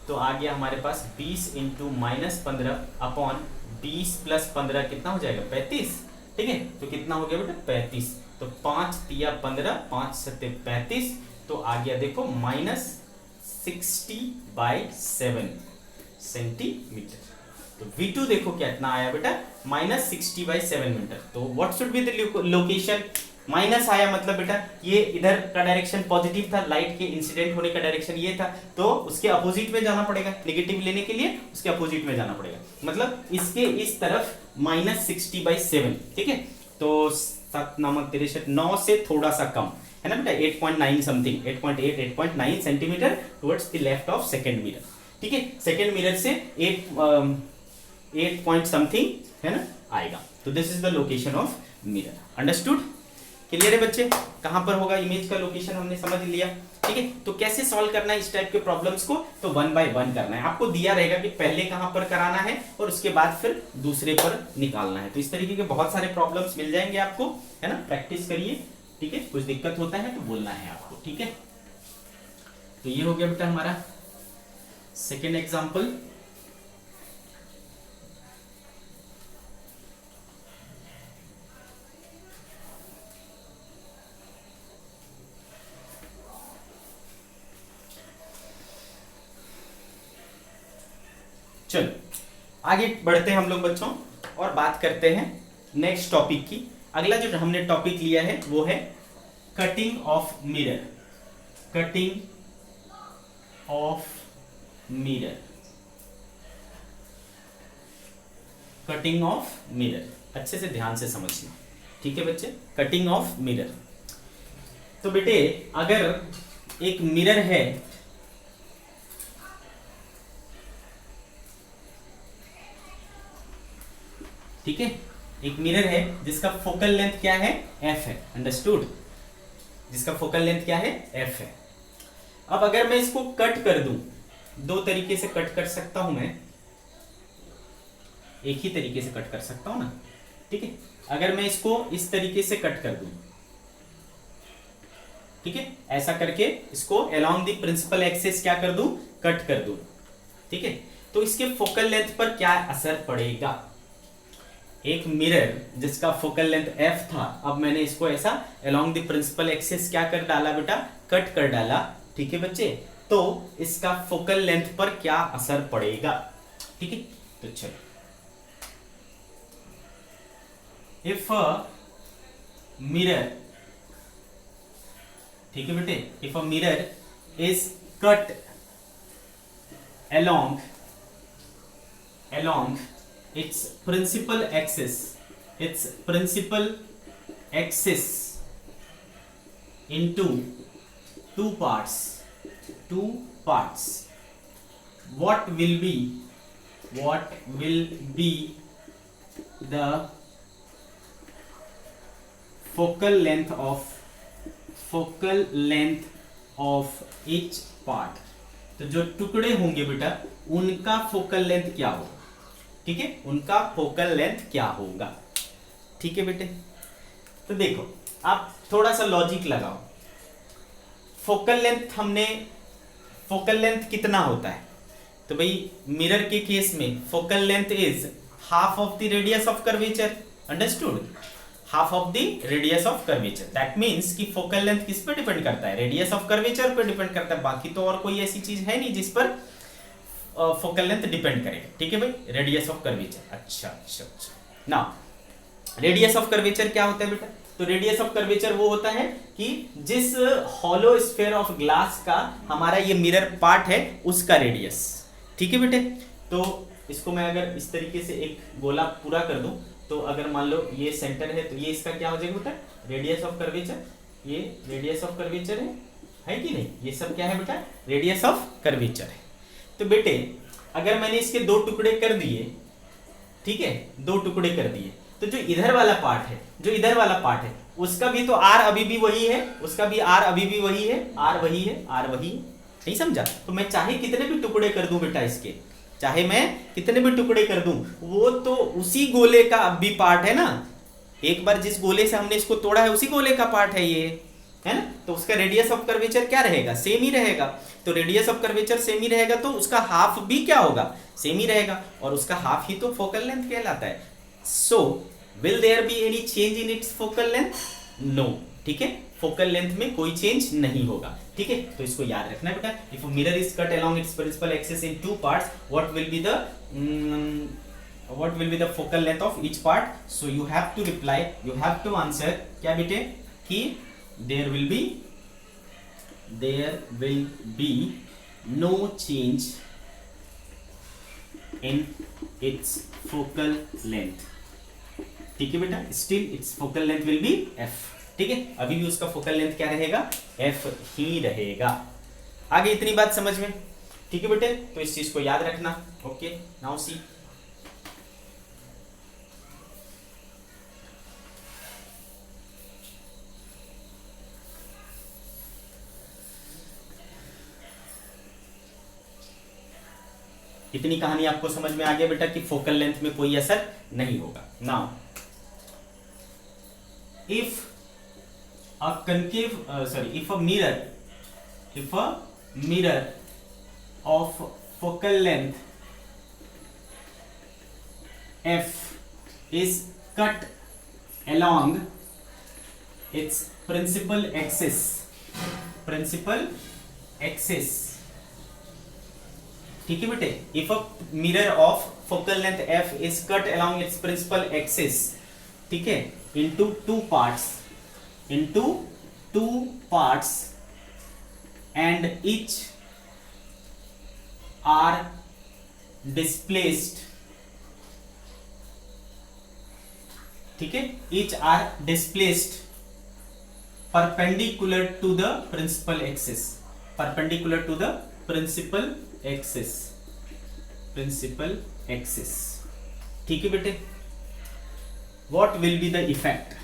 तो आ गया हमारे पास 20 इंटू -15 अपॉन 20 प्लस 15 कितना हो जाएगा, 35। ठीक है, तो कितना हो गया बेटा, 35। तो 5 तिया 15, 5 सत्ते 35। तो आ गया देखो -60/7 सेंटीमीटर। तो V2 देखो कितना आया बेटा, -60/7 मीटर। तो what should be the location, minus आया मतलब बेटा ये इधर का डायरेक्शन पॉजिटिव था, लाइट के इंसिडेंट होने का डायरेक्शन ये था, तो उसके अपोजिट में जाना पड़ेगा। नेगेटिव लेने के लिए उसके अपोजिट में जाना पड़ेगा, मतलब इसके इस तरफ -60/7। ठीक है, तो 7 नामक 63, 9 से थोड़ा सा कम, है ना बेटा, 8.9 something, 8.8 8.9 centimetre towards the left of second mirror. ठीक है, सेकंड मिरर से 8 पॉइंट समथिंग, है ना, आएगा। तो this is the location of mirror. Understood, clear है बच्चे, कहां पर होगा इमेज का लोकेशन हमने समझ लिया। ठीक है, तो कैसे सॉल्व करना है इस टाइप के प्रॉब्लम्स को, तो 1 बाय 1 करना है। आपको दिया रहेगा कि पहले कहां पर कराना है और उसके बाद फिर दूसरे पर निकालना है। तो इस तरीके के बहुत सारे प्रॉब्लम्स मिल जाएंगे आपको, है ना, प्रैक्टिस करिए। ठीक है, कुछ दिक्कत होता है तो बोलना है आपको। ठीक है, तो ये हो गया बेटा हमारा सेकेंड एग्जाम्पल। चलो आगे बढ़ते हैं हम लोग बच्चों और बात करते हैं नेक्स्ट टॉपिक की। अगला जो हमने टॉपिक लिया है वो है cutting of mirror. Cutting of mirror, cutting of mirror, अच्छे से ध्यान से समझना। ठीक है बच्चे, कटिंग ऑफ मिरर। तो बेटे अगर एक मिरर है, ठीक है, एक मिरर है जिसका फोकल लेंथ क्या है, f है। अंडरस्टूड, जिसका फोकल लेंथ क्या है, f है। अब अगर मैं इसको कट कर दूं, दो तरीके से कट कर सकता हूं मैं, एक ही तरीके से कट कर सकता हूं ना। ठीक है, अगर मैं इसको इस तरीके से कट कर दूं, ठीक है, ऐसा करके इसको अलोंग द प्रिंसिपल एक्सिस क्या कर दूं, कट कर दूं। ठीक है, तो इसके फोकल लेंथ पर क्या असर पड़ेगा। एक मिरर जिसका फोकल लेंथ f था, अब मैंने इसको ऐसा अलोंग द प्रिंसिपल एक्सिस क्या कर डाला बेटा, कट कर डाला। ठीक है बच्चे, तो इसका फोकल लेंथ पर क्या असर पड़ेगा। ठीक है, तो चलो, इफ अ मिरर, ठीक है बेटे, if a mirror is cut along its principal axis into two parts, what will be the focal length of each part। तो जो टुकड़े होंगे बेटा उनका फोकल लेंथ क्या होगा, ठीक है, उनका फोकल लेंथ क्या होगा, ठीक है बेटे। तो देखो आप थोड़ा सा लॉजिक लगाओ, फोकल लेंथ कितना होता है, तो भाई मिरर के केस में focal length is half of the radius of curvature, understood, half of the radius of curvature. That means कि फोकल लेंथ किस पर डिपेंड करता है, रेडियस ऑफ कर्वेचर पर डिपेंड करता है, बाकी तो और कोई ऐसी चीज है नहीं जिस पर फोकल लेंथ डिपेंड करेगा, ठीक है भाई, रेडियस ऑफ कर्वेचर। अच्छा नाउ रेडियस ऑफ कर्वेचर क्या होता है बेटा, तो रेडियस ऑफ कर्वेचर वो होता है कि जिस हॉलो स्फीयर ऑफ ग्लास का हमारा ये मिरर पार्ट है उसका रेडियस, ठीक है बेटे। तो इसको मैं अगर इस तरीके से एक गोला पूरा कर दूं, तो अगर मान लो ये सेंटर है तो ये इसका क्या हो जाएगा बेटा, रेडियस ऑफ कर्वेचर, ये रेडियस ऑफ कर्वेचर है कि नहीं, ये सब क्या है बेटा, रेडियस ऑफ कर्वेचर है। तो बेटे अगर मैंने इसके दो टुकड़े कर दिए, ठीक है, दो टुकड़े कर दिए, तो जो इधर वाला पार्ट है उसका भी तो आर अभी भी वही है, उसका भी आर अभी भी वही है, आर वही है, नहीं समझा। तो मैं चाहे कितने भी टुकड़े कर दूं बेटा इसके, चाहे मैं कितने भी टुकड़े कर दूं, वो तो उसी गोले का अब भी पार्ट है ना, एक बार जिस गोले से हमने इसको तोड़ा है उसी गोले का पार्ट है ये, है ना। तो उसका रेडियस ऑफ कर्वेचर क्या रहेगा, सेम ही रहेगा। तो रेडियस ऑफ कर्वेचर सेम ही रहेगा तो उसका हाफ भी क्या होगा, सेम ही रहेगा, और उसका हाफ ही तो फोकल लेंथ कहलाता है। So will there be any change in its focal length, no, ठीक है, फोकल लेंथ में कोई चेंज नहीं होगा, ठीक है। तो इसको याद रखना है बेटा, if a mirror is cut along its principal axis in two parts, what will be the focal length of each part. So you have to reply, you have to answer क्या बेटे, कि there will be no change in its focal length, ठीक है बेटा, still its focal length will be f, ठीक है, अभी भी उसका फोकल लेंथ क्या रहेगा, f ही रहेगा। आगे इतनी बात समझ में, ठीक है बेटे, तो इस चीज को याद रखना। ओके नाउ सी, इतनी कहानी आपको समझ में आ गया बेटा कि फोकल लेंथ में कोई असर नहीं होगा। Now if a mirror of focal length f is cut along its principal axis, ठीक है बेटे, if a mirror of focal length f is cut along its principal axis, ठीक है, into two parts and each are displaced, ठीक है, each are displaced perpendicular to the principal axis, principal axis, ठीक है बेटे। what will be the effect,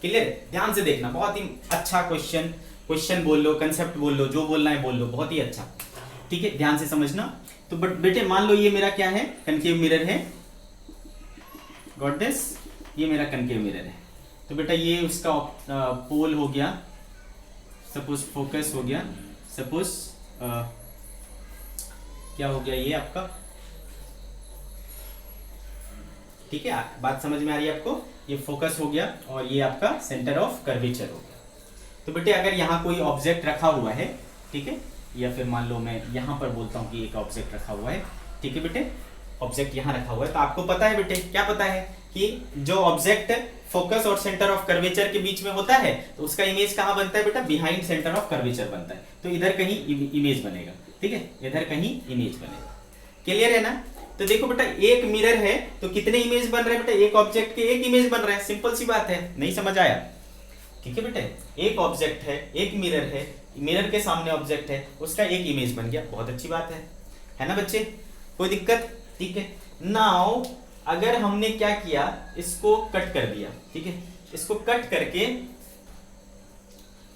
clear, ध्यान से देखना, बहुत ही अच्छा क्वेश्चन बोल लो, कंसेप्ट बोल लो, जो बोलना है बोल लो, बहुत ही अच्छा, ठीक है, ध्यान से समझना। तो बट बेटे मान लो ये मेरा क्या है, कनकेव मिरर है, गॉट दिस, ये मेरा कनकेव मिरर है। तो बेटा ये उसका पोल हो गया, सपोज फोकस हो गया, सपोज क्या हो गया ये आपका, ठीक है, बात समझ में आ रही है आपको, ये फोकस हो गया और ये आपका सेंटर ऑफ कर्वेचर हो गया। तो बेटे अगर यहाँ कोई ऑब्जेक्ट रखा हुआ है, ठीक है, या फिर मान लो मैं यहाँ पर बोलता हूँ कि एक ऑब्जेक्ट रखा हुआ है, ठीक है बेटे, ऑब्जेक्ट यहाँ रखा हुआ है, तो आपको पता है बेटे, क्या पता है कि जो ऑब्जेक्ट फोकस और सेंटर ऑफ कर्वेचर के बीच में होता है तो उसका इमेज कहाँ बनता है बेटा, बिहाइंड सेंटर ऑफ कर्वेचर बनता है। तो इधर कहीं इमेज बनेगा, ठीक है, इधर कहीं इमेज बनेगा, क्लियर है ना। तो देखो बेटा एक मिरर है तो कितने इमेज बन रहे हैं बेटा, एक ऑब्जेक्ट के एक इमेज बन रहा है, सिंपल सी बात है, नहीं समझ आया? ठीक है बेटा, एक ऑब्जेक्ट है, एक मिरर है, मिरर के सामने ऑब्जेक्ट है, उसका एक इमेज बन गया, बहुत अच्छी बात है ना बच्चे, कोई दिक्कत? ठीक है। नाउ अगर हमने क्या किया, इसको कट कर दिया, ठीक है, इसको कट करके,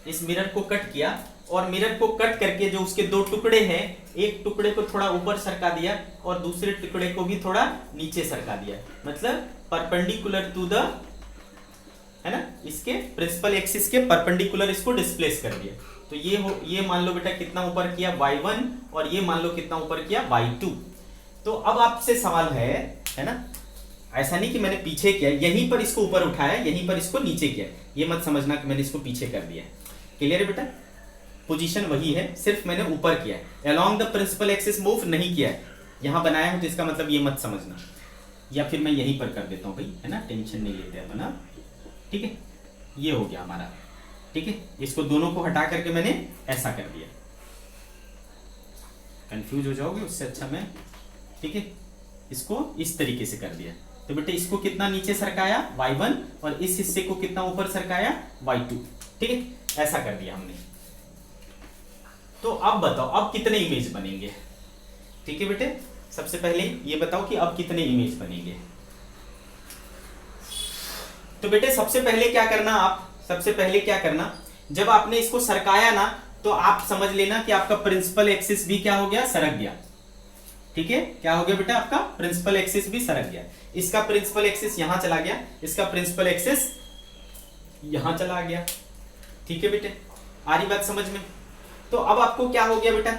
इस मिरर को कट किया, और मिरर को कट करके जो उसके दो टुकड़े हैं, एक टुकड़े को थोड़ा ऊपर सरका दिया और दूसरे टुकड़े को भी थोड़ा नीचे सरका दिया, मतलब परपेंडिकुलर टू द, है ना, इसके प्रिंसिपल एक्सिस के परपेंडिकुलर इसको डिस्प्लेस कर दिया। तो ये मान लो बेटा कितना ऊपर किया, y1, और ये मान लो कितना ऊपर किया, y2। तो अब आपसे सवाल है ना, ऐसा नहीं कि मैंने पीछे किया, यहीं पर इसको ऊपर उठाया, यहीं पर इसको नीचे किया, ये मत समझना कि मैंने इसको पीछे कर दिया। क्लियर है बेटा? पोजीशन वही है, सिर्फ मैंने ऊपर किया है, along the principal axis move नहीं किया है। यहां बनाया हूं तो इसका मतलब ये मत समझना, या फिर मैं यहीं पर कर देता हूं भाई, है ना, टेंशन नहीं लेते अपन ना। ठीक है, ये हो गया हमारा। ठीक है, इसको दोनों को हटा करके मैंने ऐसा कर दिया, कंफ्यूज हो जाओगे उससे अच्छा मैं, ठीक है, इसको इस तरीके से कर दिया। तो बेटे इसको कितना नीचे सरकाया, y1, और इस हिस्से को कितना ऊपर सरकाया, y2। ठीक है, ऐसा कर दिया हमने। तो अब बताओ अब कितने इमेज बनेंगे? ठीक है बेटे, सबसे पहले ये बताओ कि अब कितने इमेज बनेंगे। तो बेटे सबसे पहले क्या करना, आप सबसे पहले क्या करना, जब आपने इसको सरकाया ना, तो आप समझ लेना कि आपका प्रिंसिपल एक्सिस भी क्या हो गया, सरक गया। ठीक है, क्या हो गया बेटा, आपका प्रिंसिपल एक्सिस भी सरक गया। इसका प्रिंसिपल एक्सिस यहां चला गया, इसका प्रिंसिपल एक्सिस यहां चला गया। ठीक है बेटे, आ रही बात समझ में? तो अब आपको क्या हो गया बेटा,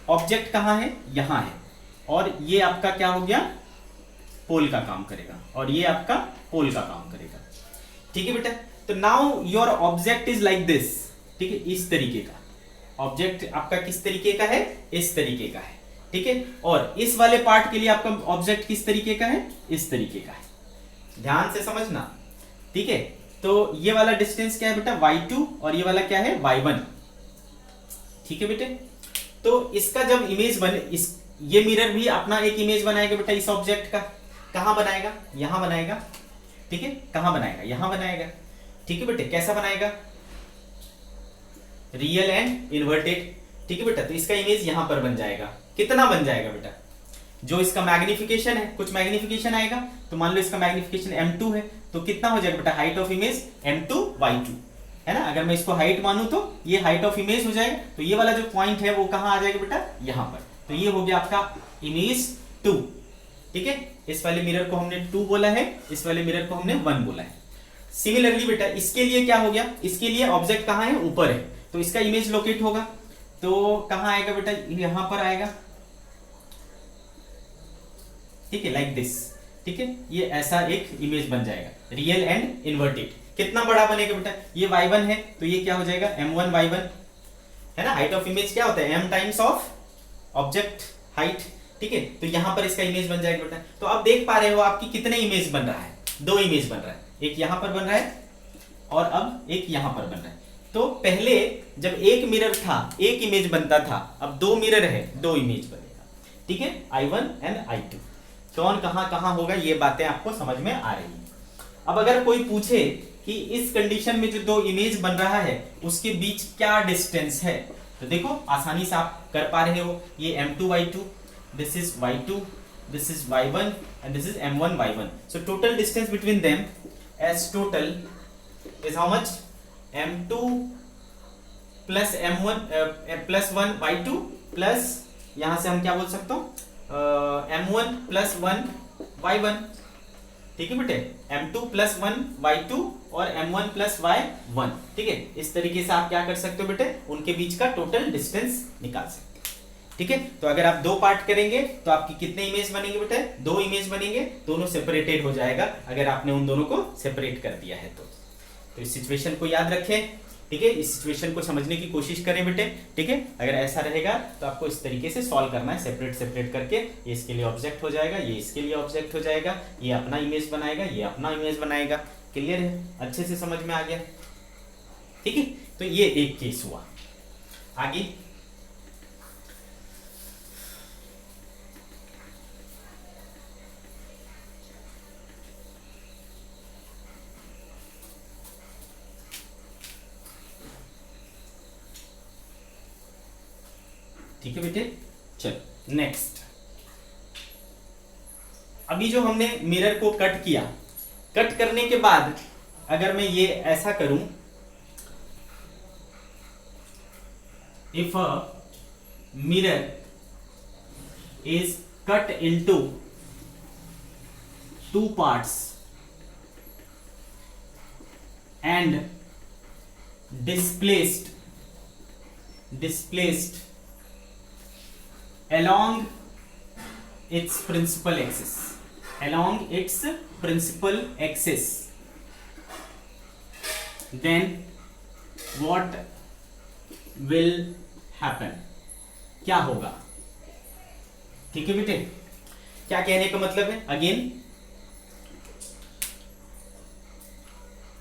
ऑब्जेक्ट कहां है, यहां है, और ये आपका क्या हो गया, पोल का काम करेगा, और ये आपका पोल का काम करेगा। ठीक है बेटा, तो now your object is like this. ठीक है, इस तरीके का ऑब्जेक्ट आपका किस तरीके का है, इस तरीके का है। ठीक है, और इस वाले पार्ट के लिए आपका ऑब्जेक्ट किस तरीके का है, इस तरीके का है, ध्यान से समझना। ठीक है, तो ये वाला डिस्टेंस क्या है बेटा, y2, और ये वाला क्या है, y1। ठीक है बेटे, तो इसका जब इमेज बने, ये मिरर भी अपना एक इमेज बनाएगा बेटा इस ऑब्जेक्ट का। कहां बनाएगा, यहां बनाएगा। ठीक है, कहां बनाएगा, यहां बनाएगा। ठीक है बेटे, कैसा बनाएगा, रियल एंड इन्वर्टेड। ठीक है बेटा, तो इसका इमेज यहां पर बन जाएगा। कितना बन जाएगा बेटा, जो इसका मैग्निफिकेशन है, कुछ मैग्निफिकेशन आएगा, तो मान लो इसका मैग्निफिकेशन m2 है, तो कितना हो जाएगा बेटा, height of image m2 y2, है ना। अगर मैं इसको हाइट मानूं तो ये हाइट ऑफ इमेज हो जाएगा, तो ये वाला जो पॉइंट है वो कहां आ जाएगा बेटा, यहां पर। तो ये हो गया आपका इमेज 2। ठीक है, इस वाले मिरर को हमने 2 बोला है, इस वाले मिरर को हमने 1 बोला है। सिमिलरली बेटा इसके लिए क्या हो गया, इसके लिए ऑब्जेक्ट कहां है, ऊपर है, तो इसका इमेज लोकेट होगा, तो कहां आएगा बेटा, यहां पर आएगा। ठीक है, लाइक दिस। ठीक है, ये ऐसा एक इमेज बन जाएगा, रियल एंड इन्वर्टेड। कितना बड़ा बनेगा बेटा, ये y1 है, तो ये क्या हो जाएगा, m1 y1, है ना। हाइट ऑफ इमेज क्या होता है, m times of object height. ठीक है, तो यहां पर इसका इमेज बन जाएगा बेटा। तो आप देख पा रहे हो आपकी कितने इमेज बन रहा है, 2 इमेज बन रहा है, एक यहां पर बन रहा है और अब एक यहां पर बन रहा है। तो पहले जब एक मिरर था एक इमेज बनता था, अब 2 मिरर है 2 इमेज बनेगा। ठीक है, I1 एंड I2, कौन कहां कहां होगा, ये बातें आपको समझ में आ रही है। अब अगर कोई पूछे कि इस कंडीशन में जो 2 इमेज बन रहा है उसके बीच क्या डिस्टेंस है, तो देखो आसानी से आप कर पा रहे हो, ये m2 y2, this is y2, this is y1 and this is m1 y1। So total distance between them as total is how much, m2 plus m1 plus 1 y2 plus, यहां से हम क्या बोल सकते हो, m1 प्लस 1 y1। ठीक है बेटे, m2 प्लस 1 y2 और m1 प्लस y1। ठीक है, इस तरीके से आप क्या कर सकते हो बेटे, उनके बीच का टोटल डिस्टेंस निकाल सकते हो। ठीक है, तो अगर आप 2 पार्ट करेंगे तो आपकी कितने इमेज बनेंगे बेटे, 2 इमेज बनेंगे, दोनों सेपरेटेड हो जाएगा अगर आपने उन दोनों को सेपरेट कर दिया है तो इस सिचुएशन को याद रखें। ठीक है, इस सिचुएशन को समझने की कोशिश करें बेटे। ठीक है, अगर ऐसा रहेगा तो आपको इस तरीके से सॉल्व करना है, सेपरेट सेपरेट करके। ये इसके लिए ऑब्जेक्ट हो जाएगा, ये इसके लिए ऑब्जेक्ट हो जाएगा, ये अपना इमेज बनाएगा, ये अपना इमेज बनाएगा। क्लियर है, अच्छे से समझ में आ गया। ठीक है, तो ये एक केस हुआ। आगे ठीक है बेटे, चलो नेक्स्ट। अभी जो हमने मिरर को कट किया, कट करने के बाद अगर मैं ये ऐसा करूं, if a mirror is cut into two parts and displaced along its principal axis, then what will happen? क्या होगा? ठीक है बेटे, क्या कहने का मतलब है? अगेन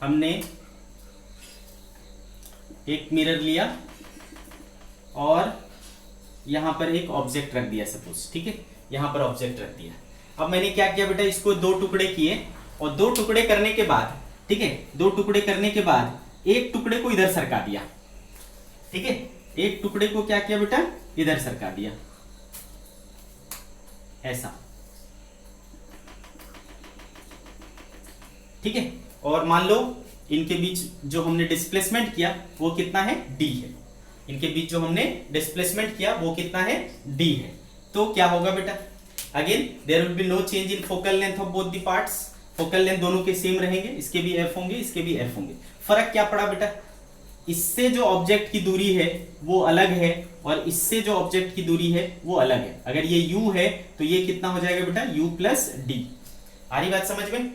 हमने एक मिरर लिया और यहां पर एक ऑब्जेक्ट रख दिया सपोज, ठीक है, यहां पर ऑब्जेक्ट रख दिया। अब मैंने क्या किया बेटा, इसको दो टुकड़े किए और दो टुकड़े करने के बाद, ठीक है, दो टुकड़े करने के बाद एक टुकड़े को इधर सरका दिया, ठीक है, एक टुकड़े को क्या किया बेटा, इधर सरका दिया ऐसा, ठीक है। और मान लो इनके बीच जो हमने डिस्प्लेसमेंट किया वो कितना है, d है। इनके बीच जो हमने डिस्प्लेसमेंट किया वो कितना है, d है। तो क्या होगा बेटा, again there will be no change in focal length of both the parts. Focal length दोनों के सेम रहेंगे, इसके भी f होंगे, इसके भी f होंगे। फर्क क्या पड़ा बेटा, इससे जो ऑब्जेक्ट की दूरी है वो अलग है और इससे जो ऑब्जेक्ट की दूरी है वो अलग है। अगर ये u है तो ये कितना हो जाएगा बेटा, u प्लस d। आ रही बात समझ में?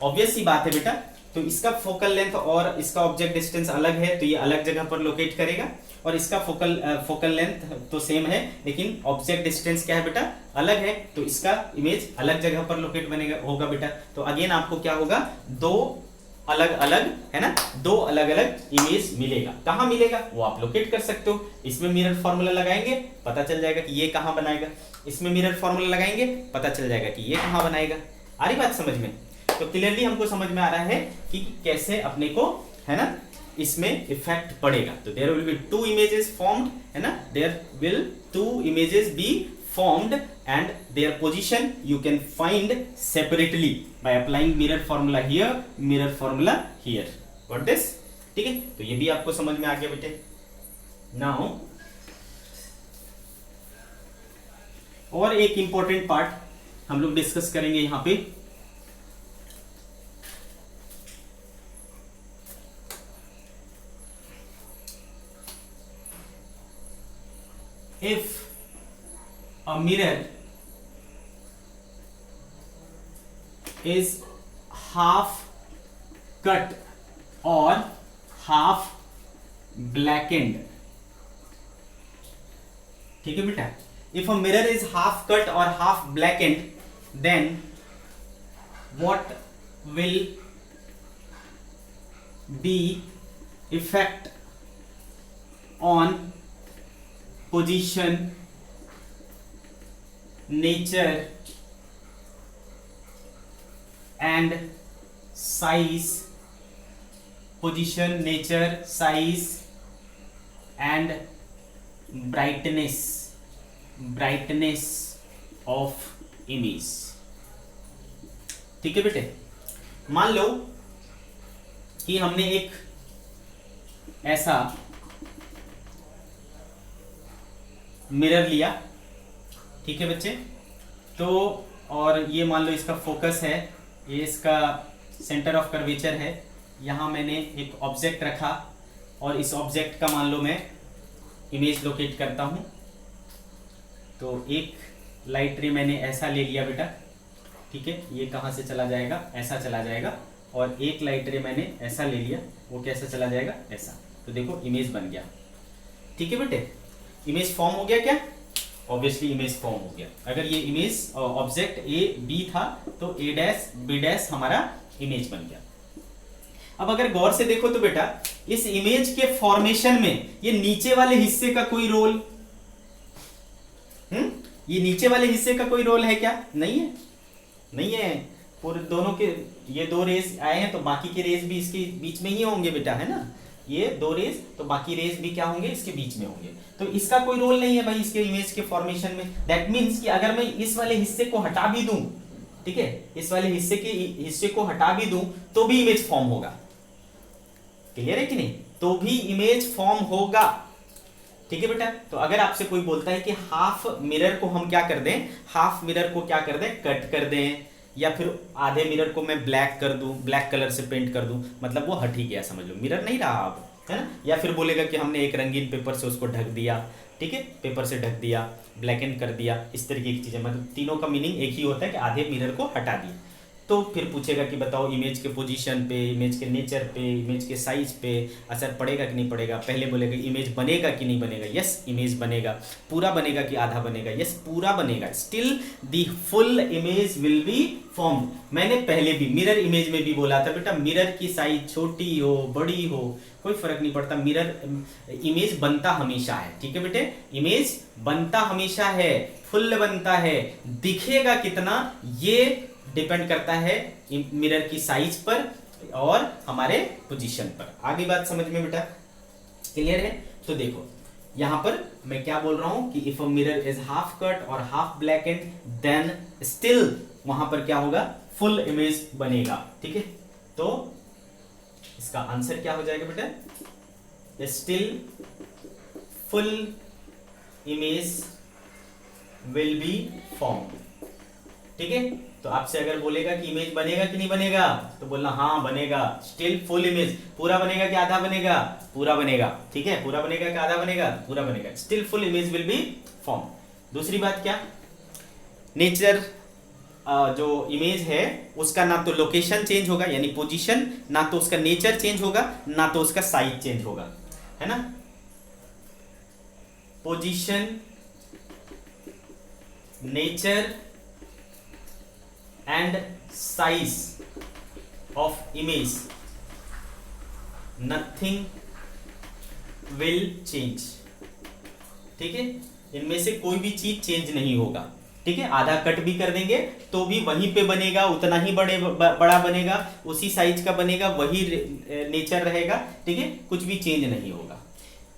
ऑब्वियस सी बात है बेटा। तो इसका फोकल लेंथ और इसका ऑब्जेक्ट डिस्टेंस अलग है तो ये अलग जगह पर लोकेट करेगा, और इसका फोकल लेंथ तो सेम है लेकिन ऑब्जेक्ट डिस्टेंस क्या है बेटा, अलग है, तो इसका इमेज अलग जगह पर लोकेट बनेगा होगा बेटा। तो अगेन आपको क्या होगा, दो अलग अलग, है ना, दो अलग अलग इमेज मिलेगा। कहां मिलेगा वो आप लोकेट कर सकते हो। इसमें मिरर फॉर्मूला लगाएंगे पता चल जाएगा कि ये कहां बनाएगा, इसमें मिरर फॉर्मूला लगाएंगे पता चल जाएगा कि ये कहां बनाएगा। आ रही बात समझ में? तो क्लियरली हमको समझ में आ रहा है कि कैसे अपने को, है ना, इसमें इफेक्ट पड़ेगा। तो there will be two images formed, है ना, there will two images be formed and their position you can find separately by applying mirror formula here, mirror formula here. Got this? ठीक है, तो ये भी आपको समझ में आ गया बेटे। Now और एक इंपॉर्टेंट पार्ट हम लोग डिस्कस करेंगे यहां पे, if a mirror is half cut or half blackened, ठीक है बेटा, if a mirror is half cut or half blackened, then what will be effect on position, nature and size, position, nature, size and brightness of image। ठीक है बेटे, मान लो कि हमने एक ऐसा मिरर लिया, ठीक है बच्चे, तो और ये मान लो इसका फोकस है, ये इसका सेंटर ऑफ कर्वेचर है, यहाँ मैंने एक ऑब्जेक्ट रखा और इस ऑब्जेक्ट का मान लो मैं इमेज लोकेट करता हूँ। तो एक लाइट रे मैंने ऐसा ले लिया बेटा, ठीक है, ये कहाँ से चला जाएगा, ऐसा चला जाएगा, और एक लाइट रे मैंने ऐसा ले लिया, वो कैसे चला जाएगा, ऐसा। तो देखो इमेज बन गया, ठीक है बेटे, इमेज फॉर्म हो गया क्या, ऑब्वियसली इमेज फॉर्म हो गया। अगर ये इमेज ऑब्जेक्ट ए बी था तो ए डैश बी डैश हमारा इमेज बन गया। अब अगर गौर से देखो तो बेटा इस इमेज के फॉर्मेशन में ये नीचे वाले हिस्से का कोई रोल, ये नीचे वाले हिस्से का कोई रोल है क्या, नहीं है, नहीं है। पूरे दोनों के ये दो रेज आए हैं तो बाकी के रेज भी इसके बीच में ही होंगे बेटा, है ना। ये दो रेज, तो बाकी रेज भी क्या होंगे, इसके बीच में होंगे। तो इसका कोई रोल नहीं है भाई इसके इमेज के फॉर्मेशन में। दैट मीन्स कि अगर मैं इस वाले हिस्से को हटा भी दूं, ठीक है, इस वाले हिस्से को हटा भी दूं तो भी इमेज फॉर्म होगा। क्लियर है कि नहीं? तो भी इमेज फॉर्म होगा। ठीक है बेटा। तो अगर आपसे कोई बोलता है कि हाफ मिरर को हम क्या कर दें, हाफ मिरर को क्या कर दें, कट कर दें, या फिर आधे मिरर को मैं ब्लैक कर दूं, ब्लैक कलर से पेंट कर दूं, मतलब वो हट ही गया, समझ लो मिरर नहीं रहा अब, है ना। या फिर बोलेगा कि हमने एक रंगीन पेपर से उसको ढक दिया, ठीक है, पेपर से ढक दिया, ब्लैक एंड कर दिया, इस तरीके की चीजें, मतलब तीनों का मीनिंग एक ही होता है कि आधे मिरर को हटा दिया। तो फिर पूछेगा कि बताओ इमेज के पोजीशन पे, इमेज के नेचर पे, इमेज के साइज पे असर पड़ेगा कि नहीं पड़ेगा। पहले बोलेगा इमेज बनेगा कि नहीं बनेगा, यस इमेज बनेगा। पूरा बनेगा कि आधा बनेगा, यस पूरा बनेगा। Still the full image will be formed. मैंने पहले भी मिरर इमेज में भी बोला था बेटा, मिरर की साइज छोटी हो बड़ी हो कोई फर्क नहीं पड़ता, मिरर इमेज बनता हमेशा है। ठीक है बेटे, इमेज बनता हमेशा है, फुल बनता है। दिखेगा कितना ये डिपेंड करता है मिरर की साइज पर और हमारे पोजीशन पर। आगे बात समझ में बेटा क्लियर है? तो देखो यहां पर मैं क्या बोल रहा हूं कि if a mirror is half cut और half black and then still वहां पर क्या होगा, फुल इमेज बनेगा। ठीक है, तो इसका आंसर क्या हो जाएगा बेटा, still full image will be form. ठीक है, तो आपसे अगर बोलेगा कि इमेज बनेगा कि नहीं बनेगा, तो बोलना हाँ बनेगा। स्टिल फुल इमेज, पूरा बनेगा कि आधा बनेगा, पूरा बनेगा। ठीक है, पूरा बनेगा कि आधा बनेगा, पूरा बनेगा। Still full image will be form. दूसरी बात क्या, नेचर जो इमेज है उसका ना तो लोकेशन चेंज होगा यानी पोजीशन, ना तो उसका नेचर चेंज होगा, ना तो उसका साइज चेंज होगा, है ना। Position, nature and size of image nothing will change। ठीक है, इनमें से कोई भी चीज चेंज नहीं होगा। ठीक है, आधा कट भी कर देंगे तो भी वहीं पे बनेगा, उतना ही बड़ा बनेगा, उसी साइज का बनेगा, वही नेचर रहेगा। ठीक है, कुछ भी चेंज नहीं होगा।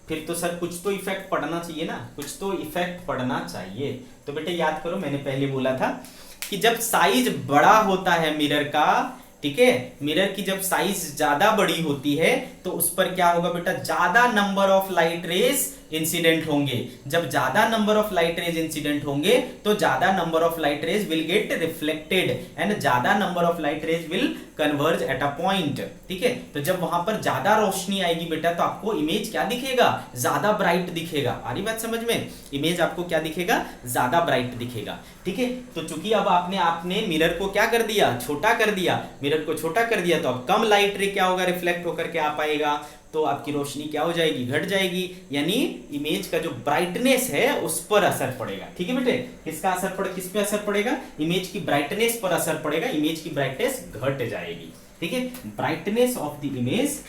फिर तो सर कुछ तो इफेक्ट पड़ना चाहिए ना, कुछ तो इफेक्ट पड़ना चाहिए। तो बेटे याद करो, मैंने पहले बोला था कि जब साइज बड़ा होता है मिरर का, ठीक है, मिरर की जब साइज ज्यादा बड़ी होती है तो उस पर क्या होगा बेटा, ज्यादा number of light rays incident होंगे। जब ज्यादा number of light rays incident होंगे तो ज्यादा number of light rays will get reflected and ज्यादा number of light rays will converge at a point. ठीक है, तो जब वहां पर ज्यादा रोशनी आएगी बेटा तो आपको इमेज क्या दिखेगा, ज्यादा ब्राइट दिखेगा। आ रही बात समझ में? इमेज आपको क्या दिखेगा, ज्यादा ब्राइट दिखेगा। ठीक है, तो चूंकि अब आपने मिरर को क्या कर दिया, छोटा कर दिया, मिरर को छोटा कर दिया तो अब कम लाइट रे क्या होगा, रिफ्लेक्ट होकर के आ पाएगा, तो आपकी रोशनी क्या हो जाएगी, घट जाएगी। यानी इमेज का जो ब्राइटनेस है उस पर असर पड़ेगा। ठीक है बेटे, किसका असर पड़े, किस पे असर पड़ेगा, इमेज की ब्राइटनेस पर असर पड़ेगा, इमेज की ब्राइटनेस घट जाएगी। ठीक है, brightness of the image,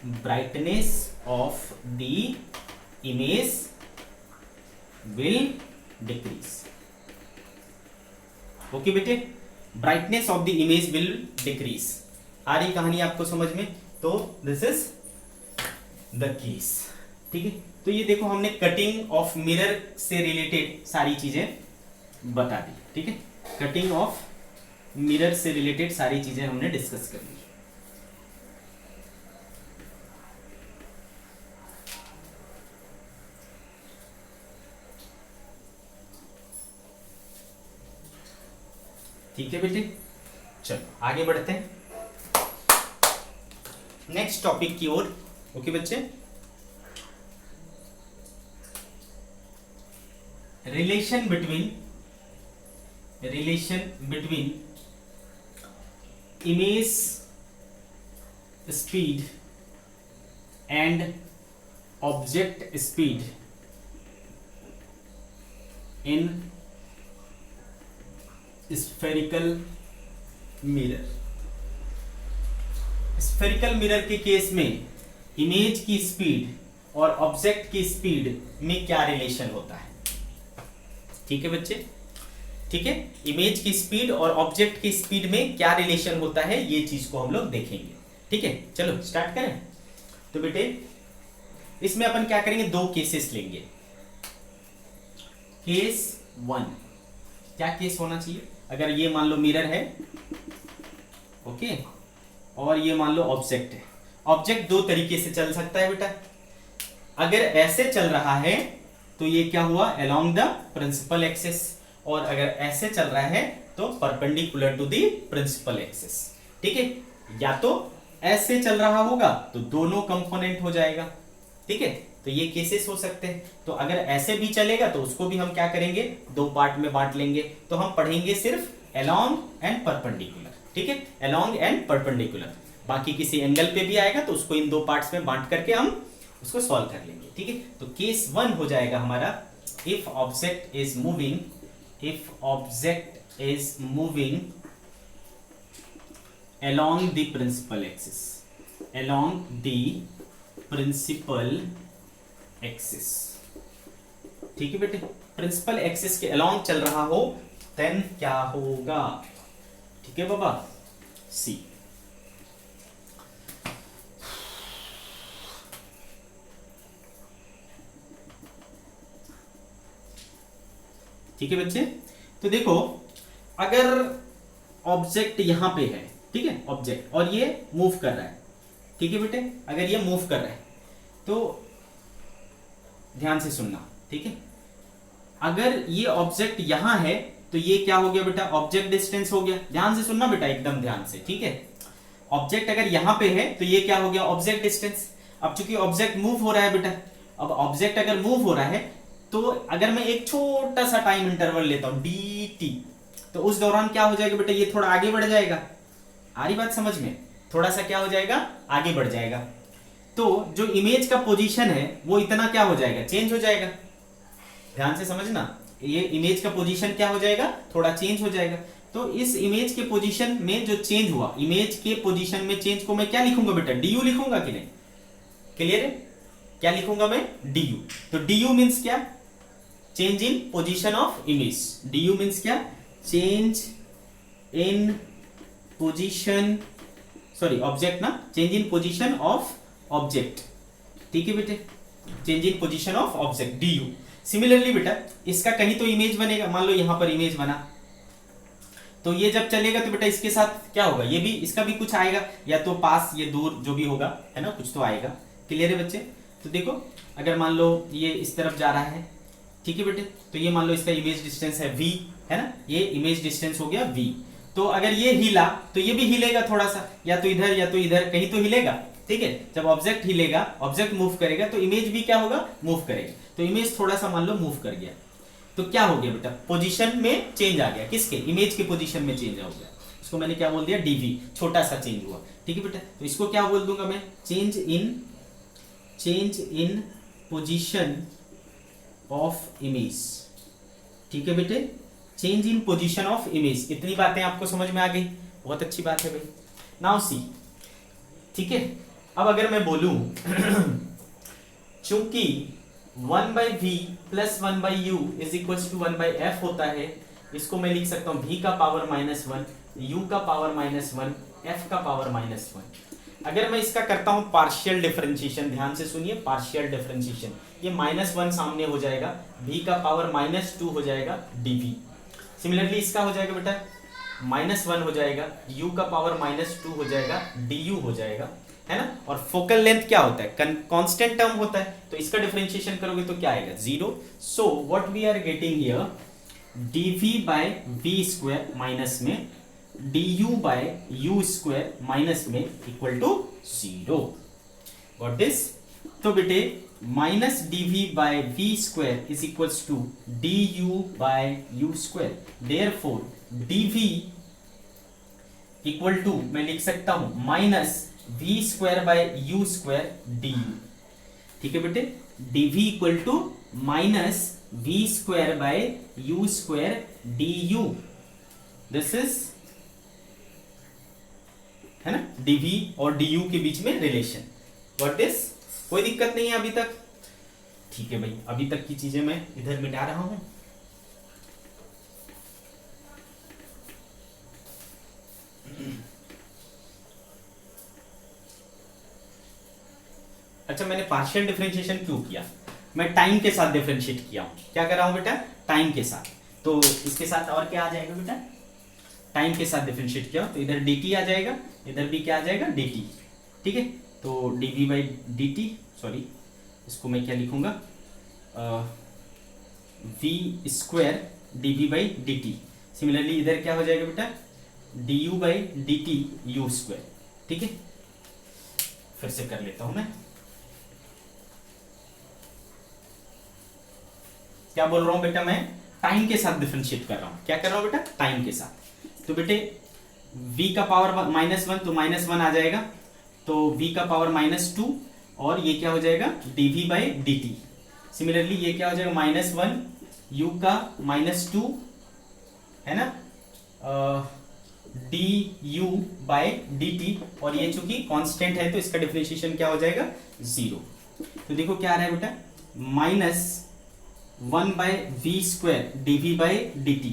brightness of the image will decrease. Okay बेटे, brightness of the image will decrease. आ रही कहानी आपको समझ में? तो दिस इज द केस। ठीक है, तो ये देखो हमने कटिंग ऑफ मिरर से रिलेटेड सारी चीजें बता दी। ठीक है, कटिंग ऑफ मिरर से रिलेटेड सारी चीजें हमने डिस्कस कर ली। ठीक है बेटे, चलो आगे बढ़ते हैं नेक्स्ट टॉपिक की ओर। ओके बच्चे, relation between image speed and object speed in spherical mirror. Spherical mirror के केस में इमेज की स्पीड और ऑब्जेक्ट की स्पीड में क्या रिलेशन होता है? ठीक है बच्चे, ठीक है, इमेज की स्पीड और ऑब्जेक्ट की स्पीड में क्या रिलेशन होता है, ये चीज को हम लोग देखेंगे। ठीक है, चलो स्टार्ट करें। तो बेटे इसमें अपन क्या करेंगे, दो केसेस लेंगे। केस वन, क्या केस होना चाहिए, अगर ये मान लो मिरर है, ओके, और ये मान लो ऑब्जेक्ट है। ऑब्जेक्ट दो तरीके से चल सकता है बेटा। अगर ऐसे चल रहा है तो ये क्या हुआ, अलोंग द प्रिंसिपल एक्सिस, और अगर ऐसे चल रहा है तो perpendicular to the principal axis. ठीक है, या तो ऐसे चल रहा होगा तो दोनों कंपोनेंट हो जाएगा। ठीक है, तो ये केसेस हो सकते हैं। तो अगर ऐसे भी चलेगा तो उसको भी हम क्या करेंगे, दो पार्ट में बांट लेंगे। तो हम पढ़ेंगे सिर्फ अलोंग एंड परपेंडिकुलर। ठीक है, अलोंग एंड परपेंडिकुलर, बाकी किसी एंगल पे भी आएगा तो उसको इन दो पार्ट्स में बांट करके हम उसको सॉल्व कर लेंगे। ठीक है, तो केस वन हो जाएगा हमारा, if object is moving, if object is moving along the principal axis, along the principal axis। ठीक है बेटे, प्रिंसिपल एक्सिस के along चल रहा हो देन क्या होगा, ठीक है बाबा, सी। ठीक है बच्चे, तो देखो अगर ऑब्जेक्ट यहां पे है, ठीक है, ऑब्जेक्ट, और ये मूव कर रहा है। ठीक है बेटे, अगर ये मूव कर रहा है तो ध्यान से सुनना। ठीक है, अगर ये ऑब्जेक्ट यहां है तो ये क्या हो गया बेटा, ऑब्जेक्ट डिस्टेंस हो गया। ध्यान से सुनना बेटा, एकदम ध्यान से। ठीक है, ऑब्जेक्ट अगर यहां पे है तो ये क्या हो गया, ऑब्जेक्ट डिस्टेंस। अब चूंकि ऑब्जेक्ट मूव हो रहा है बेटा, अब ऑब्जेक्ट अगर मूव हो रहा है तो अगर मैं एक छोटा सा टाइम इंटरवल लेता हूं dt, तो उस दौरान क्या हो जाएगा बेटा, ये थोड़ा आगे बढ़ जाएगा। आ रही बात समझ में, थोड़ा सा क्या हो जाएगा, आगे बढ़ जाएगा। तो जो इमेज का पोजीशन है वो इतना क्या हो जाएगा, चेंज हो जाएगा। ध्यान से समझना, ये इमेज का पोजीशन क्या हो जाएगा, थोड़ा चेंज हो जाएगा। तो इस इमेज के पोजीशन में जो चेंज हुआ, इमेज के पोजीशन में चेंज को मैं क्या लिखूंगा बेटा, du लिखूंगा कि नहीं, क्लियर है, क्या लिखूंगा मैं, du। तो du मींस क्या, change in position of image. du means क्या, change in position, sorry object ना, change in position of object. ठीक है बेटे, change in position of object du। Similarly बेटा इसका कहीं तो इमेज बनेगा, मान लो यहां पर इमेज बना, तो ये जब चलेगा तो बेटा इसके साथ क्या होगा, ये भी, इसका भी कुछ आएगा, या तो पास, ये दूर, जो भी होगा, है ना, कुछ तो आएगा। क्लियर है बच्चे, तो देखो अगर मान लो ये इस तरफ जा रहा है, ठीक है बेटे, तो ये मान लो इसका इमेज डिस्टेंस है v, है ना, ये इमेज डिस्टेंस हो गया v। तो अगर ये हिला तो ये भी हिलेगा थोड़ा सा, या तो इधर या तो इधर, कहीं तो हिलेगा। ठीक है, जब ऑब्जेक्ट हिलेगा, ऑब्जेक्ट मूव करेगा तो इमेज भी क्या होगा, मूव करेगा। तो इमेज थोड़ा सा मान लो मूव कर गया, तो क्या हो गया बेटा, पोजीशन में चेंज आ गया, किसके, इमेज के पोजीशन में चेंज हो गया। इसको मैंने क्या बोल दिया, dv, छोटा सा चेंज हुआ। ठीक है बेटा, तो इसको क्या बोल दूंगा मैं, change in position of image. ठीक है बेटे, change in position of image. इतनी बातें आपको समझ में आ गई, बहुत अच्छी बात है भाई। नाउ सी, ठीक है, अब अगर मैं बोलूं चूंकि 1/v plus 1/u is equal to 1/f होता है, इसको मैं लिख सकता हूं v का पावर -1, u का पावर -1, f का पावर -1। अगर मैं इसका करता हूं पार्शियल डिफरेंशिएशन, ध्यान से सुनिए, पार्शियल डिफरेंशिएशन, ये -1 सामने हो जाएगा, v का पावर -2 हो जाएगा dv। सिमिलरली इसका हो जाएगा बेटा -1 हो जाएगा, u का पावर -2 हो जाएगा, du हो जाएगा, है ना। और फोकल लेंथ क्या होता है, कांस्टेंट टर्म होता है, तो इसका डिफरेंशिएशन करोगे तो क्या आएगा, 0। So what we are getting here, dv by v square minus में du by u square minus में इक्वल टू 0। व्हाट दिस, तो बेटे minus dv by v square is equal to du by u square, therefore dv equal to मैं लिख सकता हूं minus v square by u square du। ठीक है बेटे, dv equal to minus v square by u square du। This is, है ना, dv और du के बीच में रिलेशन। व्हाट इज, कोई दिक्कत नहीं है अभी तक, ठीक है भाई, अभी तक की चीजें मैं इधर मिटा रहा हूं। अच्छा, मैंने पार्शियल डिफरेंशिएशन क्यों किया? मैं टाइम के साथ डिफरेंशिएट किया हूं। क्या कर रहा हूं बेटा? टाइम के साथ। तो इसके साथ और क्या आ जाएगा बेटा? टाइम के साथ डिफरेंशिएट किया तो इधर dt आ जाएगा, इधर भी क्या आ जाएगा? dt। ठीक है, तो dv बाई dt, सॉरी इसको मैं क्या लिखूंगा? v square dv by dt। Similarly इधर क्या हो जाएगा बेटा? du by dt u square. ठीक है, फिर से कर लेता हूं मैं। क्या बोल रहा हूं बेटा? मैं टाइम के साथ डिफरेंशिएट कर रहा हूं। क्या कर रहा हूं बेटा? टाइम के साथ। तो बेटे v का पावर -1 तो -1 आ जाएगा, तो v का पावर -2 और ये क्या हो जाएगा? dv by dt। सिमिलरली ये क्या हो जाएगा? -1 u का -2 है ना, du बाई dt, और ये चूंकि कांस्टेंट है तो इसका डिफरेंशिएशन क्या हो जाएगा? 0। तो देखो क्या आ रहा है बेटा? -1 by v square dv by dt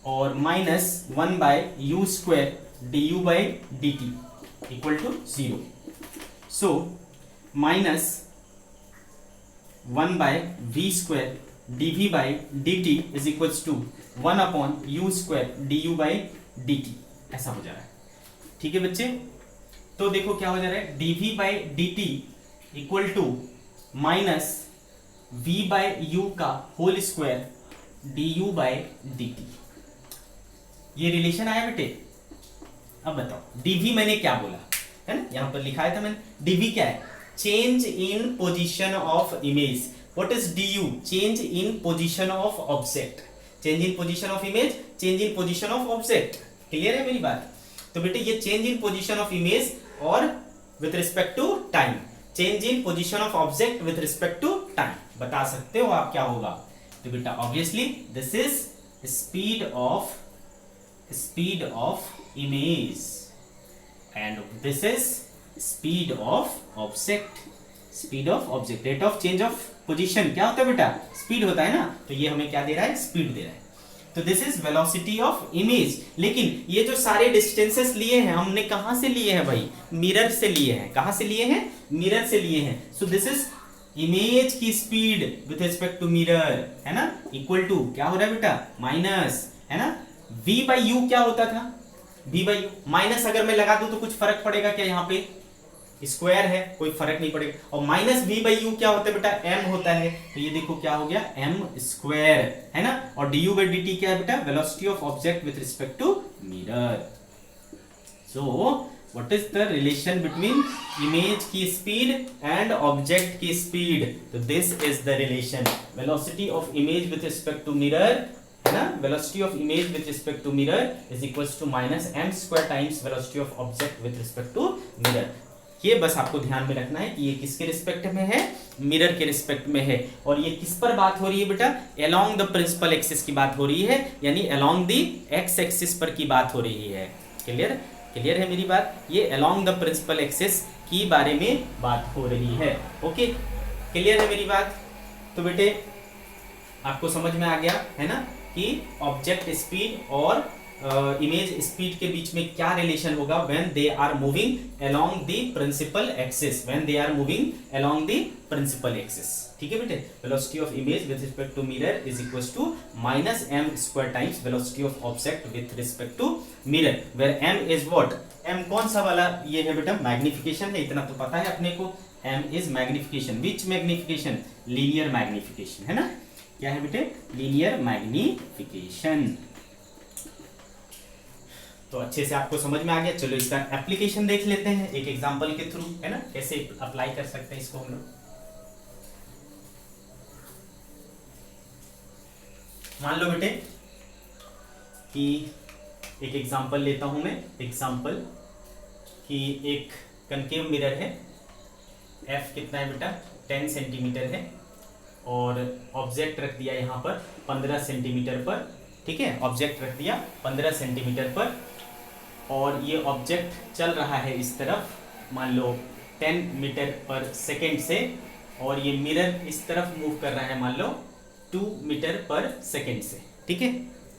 और -1 by u square du by dt equal to 0। So -1 by v square dv by dt is equals to 1 upon u square du by dt, ऐसा हो जा रहा है। ठीक है बच्चे, तो देखो क्या हो जा रहा है? dv by dt equal to minus v by u का whole square du by dt। ये रिलेशन आया बेटे? अब बताओ dv मैंने क्या बोला है ना, यहां पर लिखा था मैंने। dv क्या है? Change in position of image. What is du? Change in position of object. Change in position of image, change in position of object. Clear है मेरी बात? तो बेटे ये change in position of image और with respect to time, change in position of object with respect to time, बता सकते हो आप क्या होगा? तो बेटा obviously this is speed of image and this is speed of object. Speed of object, rate of change of position क्या होता है बेटा? स्पीड होता है ना, तो ये हमें क्या दे रहा है? स्पीड दे रहा है। तो this is velocity of image. लेकिन ये जो सारे डिस्टेंसेस लिए हैं हमने कहां से लिए हैं भाई? मिरर से लिए हैं। कहां से लिए हैं? मिरर से लिए हैं। सो दिस इज इमेज की speed with respect to mirror, है ना, इक्वल टू क्या हो रहा है बेटा? माइनस, है ना, v बाई यू क्या होता था? v बाई यू माइनस अगर मैं लगा दूं तो कुछ फर्क पड़ेगा क्या? यहाँ पे स्क्वायर है, कोई फर्क नहीं पड़ेगा। और माइनस v बाई यू क्या होता है बेटा? m होता है। तो ये देखो क्या हो गया? m स्क्वायर, है ना। और du बाई dt क्या है बेटा? Velocity of object with respect to mirror. So what is the relation between image की स्पीड एंड ऑब्जेक्ट की स्पीड? तो this is the relation, velocity of image with respect to mirror, है ना, velocity of image with respect to mirror is equals to minus m square times velocity of object with respect to mirror. ये बस आपको ध्यान में रखना है कि ये किसके रिस्पेक्ट में है? मिरर के रिस्पेक्ट में है। और ये किस पर बात हो रही है बेटा? अलोंग द प्रिंसिपल एक्सिस की बात हो रही है, यानी अलोंग द एक्स एक्सिस पर की बात हो रही है। क्लियर? क्लियर है मेरी बात? ये अलोंग द प्रिंसिपल एक्सिस की बारे में बात हो रही है। ओके, क्लियर है मेरी बात? तो बेटे आपको समझ में आ गया है ना कि ऑब्जेक्ट स्पीड और इमेज स्पीड के बीच में क्या रिलेशन होगा when they are moving along the principal axis, when they are moving along the principal axis. ठीक है बेटे, velocity of image with respect to mirror is equals to minus m square times velocity of object with respect to mirror, where m is what? m कौन सा वाला ये है बेटा? Magnification है, इतना तो पता है अपने को। m is magnification. Which magnification? Linear magnification, है ना। क्या है बेटे? Linear magnification. तो अच्छे से आपको समझ में आ गया। चलो इसका एप्लीकेशन देख लेते हैं एक एग्जांपल के थ्रू, है ना, कैसे अप्लाई कर सकते हैं इसको हम लोग। मान लो बेटे कि एक एग्जांपल लेता हूं मैं। एग्जांपल कि एक कनकेव मिरर है, f कितना है बेटा? 10 सेंटीमीटर है, और ऑब्जेक्ट रख दिया यहाँ पर 15 सेंटीमीटर पर। ठीक है, ऑब्जेक्ट रख दिया 15 सेंटीमीटर पर, और ये ऑब्जेक्ट चल रहा है इस तरफ, मान लो 10 मीटर पर सेकेंड से, और ये मिरर इस तरफ मूव कर रहा है मान लो 2 मीटर पर सेकेंड से। ठीक है,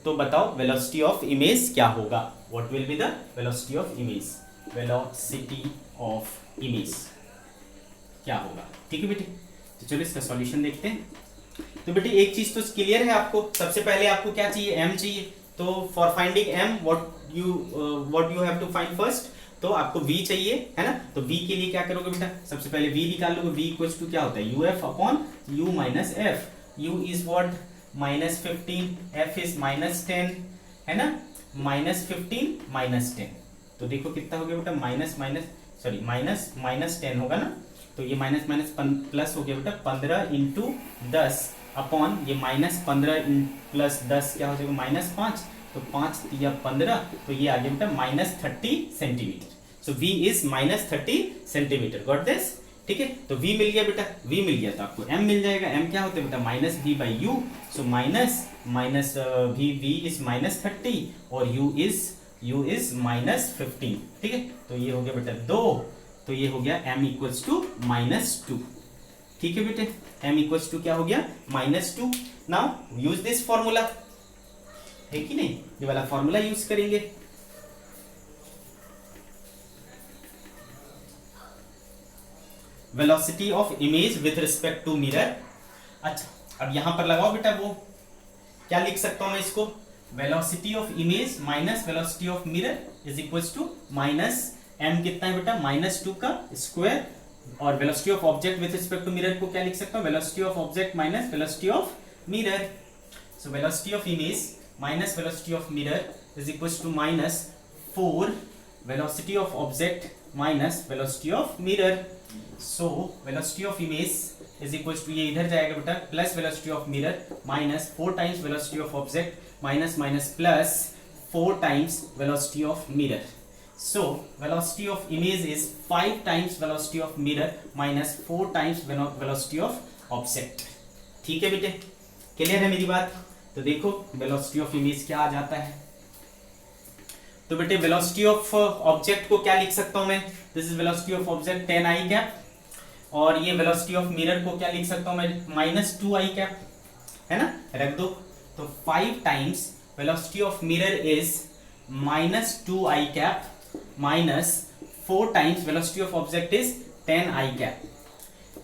तो बताओ वेलोसिटी ऑफ इमेज क्या होगा? What will be the velocity of image? Velocity of image क्या होगा। ठीक है बेटे, तो चलो इसका सॉल्यूशन देखते हैं। तो बेटे एक चीज तो क्लियर है आपको, सबसे पहले आपको क्या चाहिए, m चाहिए। तो for finding m what you have to find first, तो आपको v चाहिए, है ना। तो v के लिए क्या करोगे बेटा, सबसे पहले v निकाल लोगे। v इक्वल्स टू क्या होता है, uf upon u minus f। u is what, -15, f is -10, है ना, -15 -10। तो देखो कितना हो गया बेटा, माइनस 10 होगा ना। तो ये माइनस माइनस प्लस हो गया बेटा, 15 इंटू 10 अपॉन ये -15 प्लस 10 क्या हो जाएगा, -5। तो 5 या 15, तो ये आ गया बेटा -30 centimetre. So v is -30 centimetre. Got this? ठीक है, तो v मिल गया बेटा, v मिल गया तो आपको m मिल जाएगा। m क्या होता है बेटा, -v/u। So minus v is -30 और u इज -15। ठीक है, तो ये हो गया बेटा 2, तो ये हो गया m इक्वल्स टू -2। ठीक है बेटे, m इक्वल्स टू क्या हो गया, -2। नाउ यूज दिस फॉर्मूला, है कि नहीं, ये वाला फॉर्मूला यूज करेंगे। Velocity of image with respect to mirror. अच्छा, अब यहां पर लगाओ बेटा, वो क्या लिख सकता हूं मैं इसको, velocity of image minus velocity of mirror is equals to minus m कितना है बेटा, -2 का स्क्वायर, और velocity of object with respect to mirror को क्या लिख सकता हूं, velocity of object minus velocity of mirror. So velocity of image minus velocity of mirror is equals to -4 velocity of object minus velocity of mirror. So velocity of image is equals to, ये इधर जाएगा बेटा, plus velocity of mirror minus 4 times velocity of object minus minus plus 4 times velocity of mirror. So velocity of image is 5 times velocity of mirror minus 4 times velocity of object। ठीक है बेटे, clear है मेरी बात? तो देखो velocity of image क्या आ जाता है, तो बेटे velocity of object को क्या लिख सकता हूं मैं, this is velocity of object 10 i cap, और ये velocity of mirror को क्या लिख सकता हूं मैं, -2 i cap, है ना, रख दो। तो 5 times velocity of mirror is -2 i cap minus 4 times velocity of object is 10 i cap.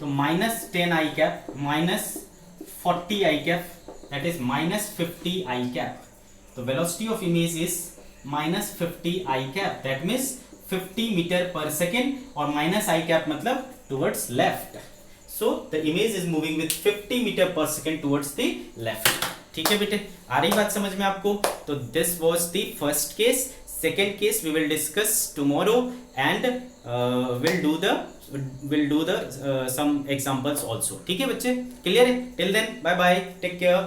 तो -10 i cap minus 40 i cap, that is -50 i cap. तो velocity of image is -50 i cap, that means 50 metre per second, और -i cap मतलब towards left. So the image is moving with 50 metre per second towards the left. ठीक है बेटे, आ रही बात समझ में आपको? तो this was the first case. Second case we will discuss tomorrow, and we'll do the some examples also। ठीक है बच्चे, क्लियर है? Till then, bye bye, take care।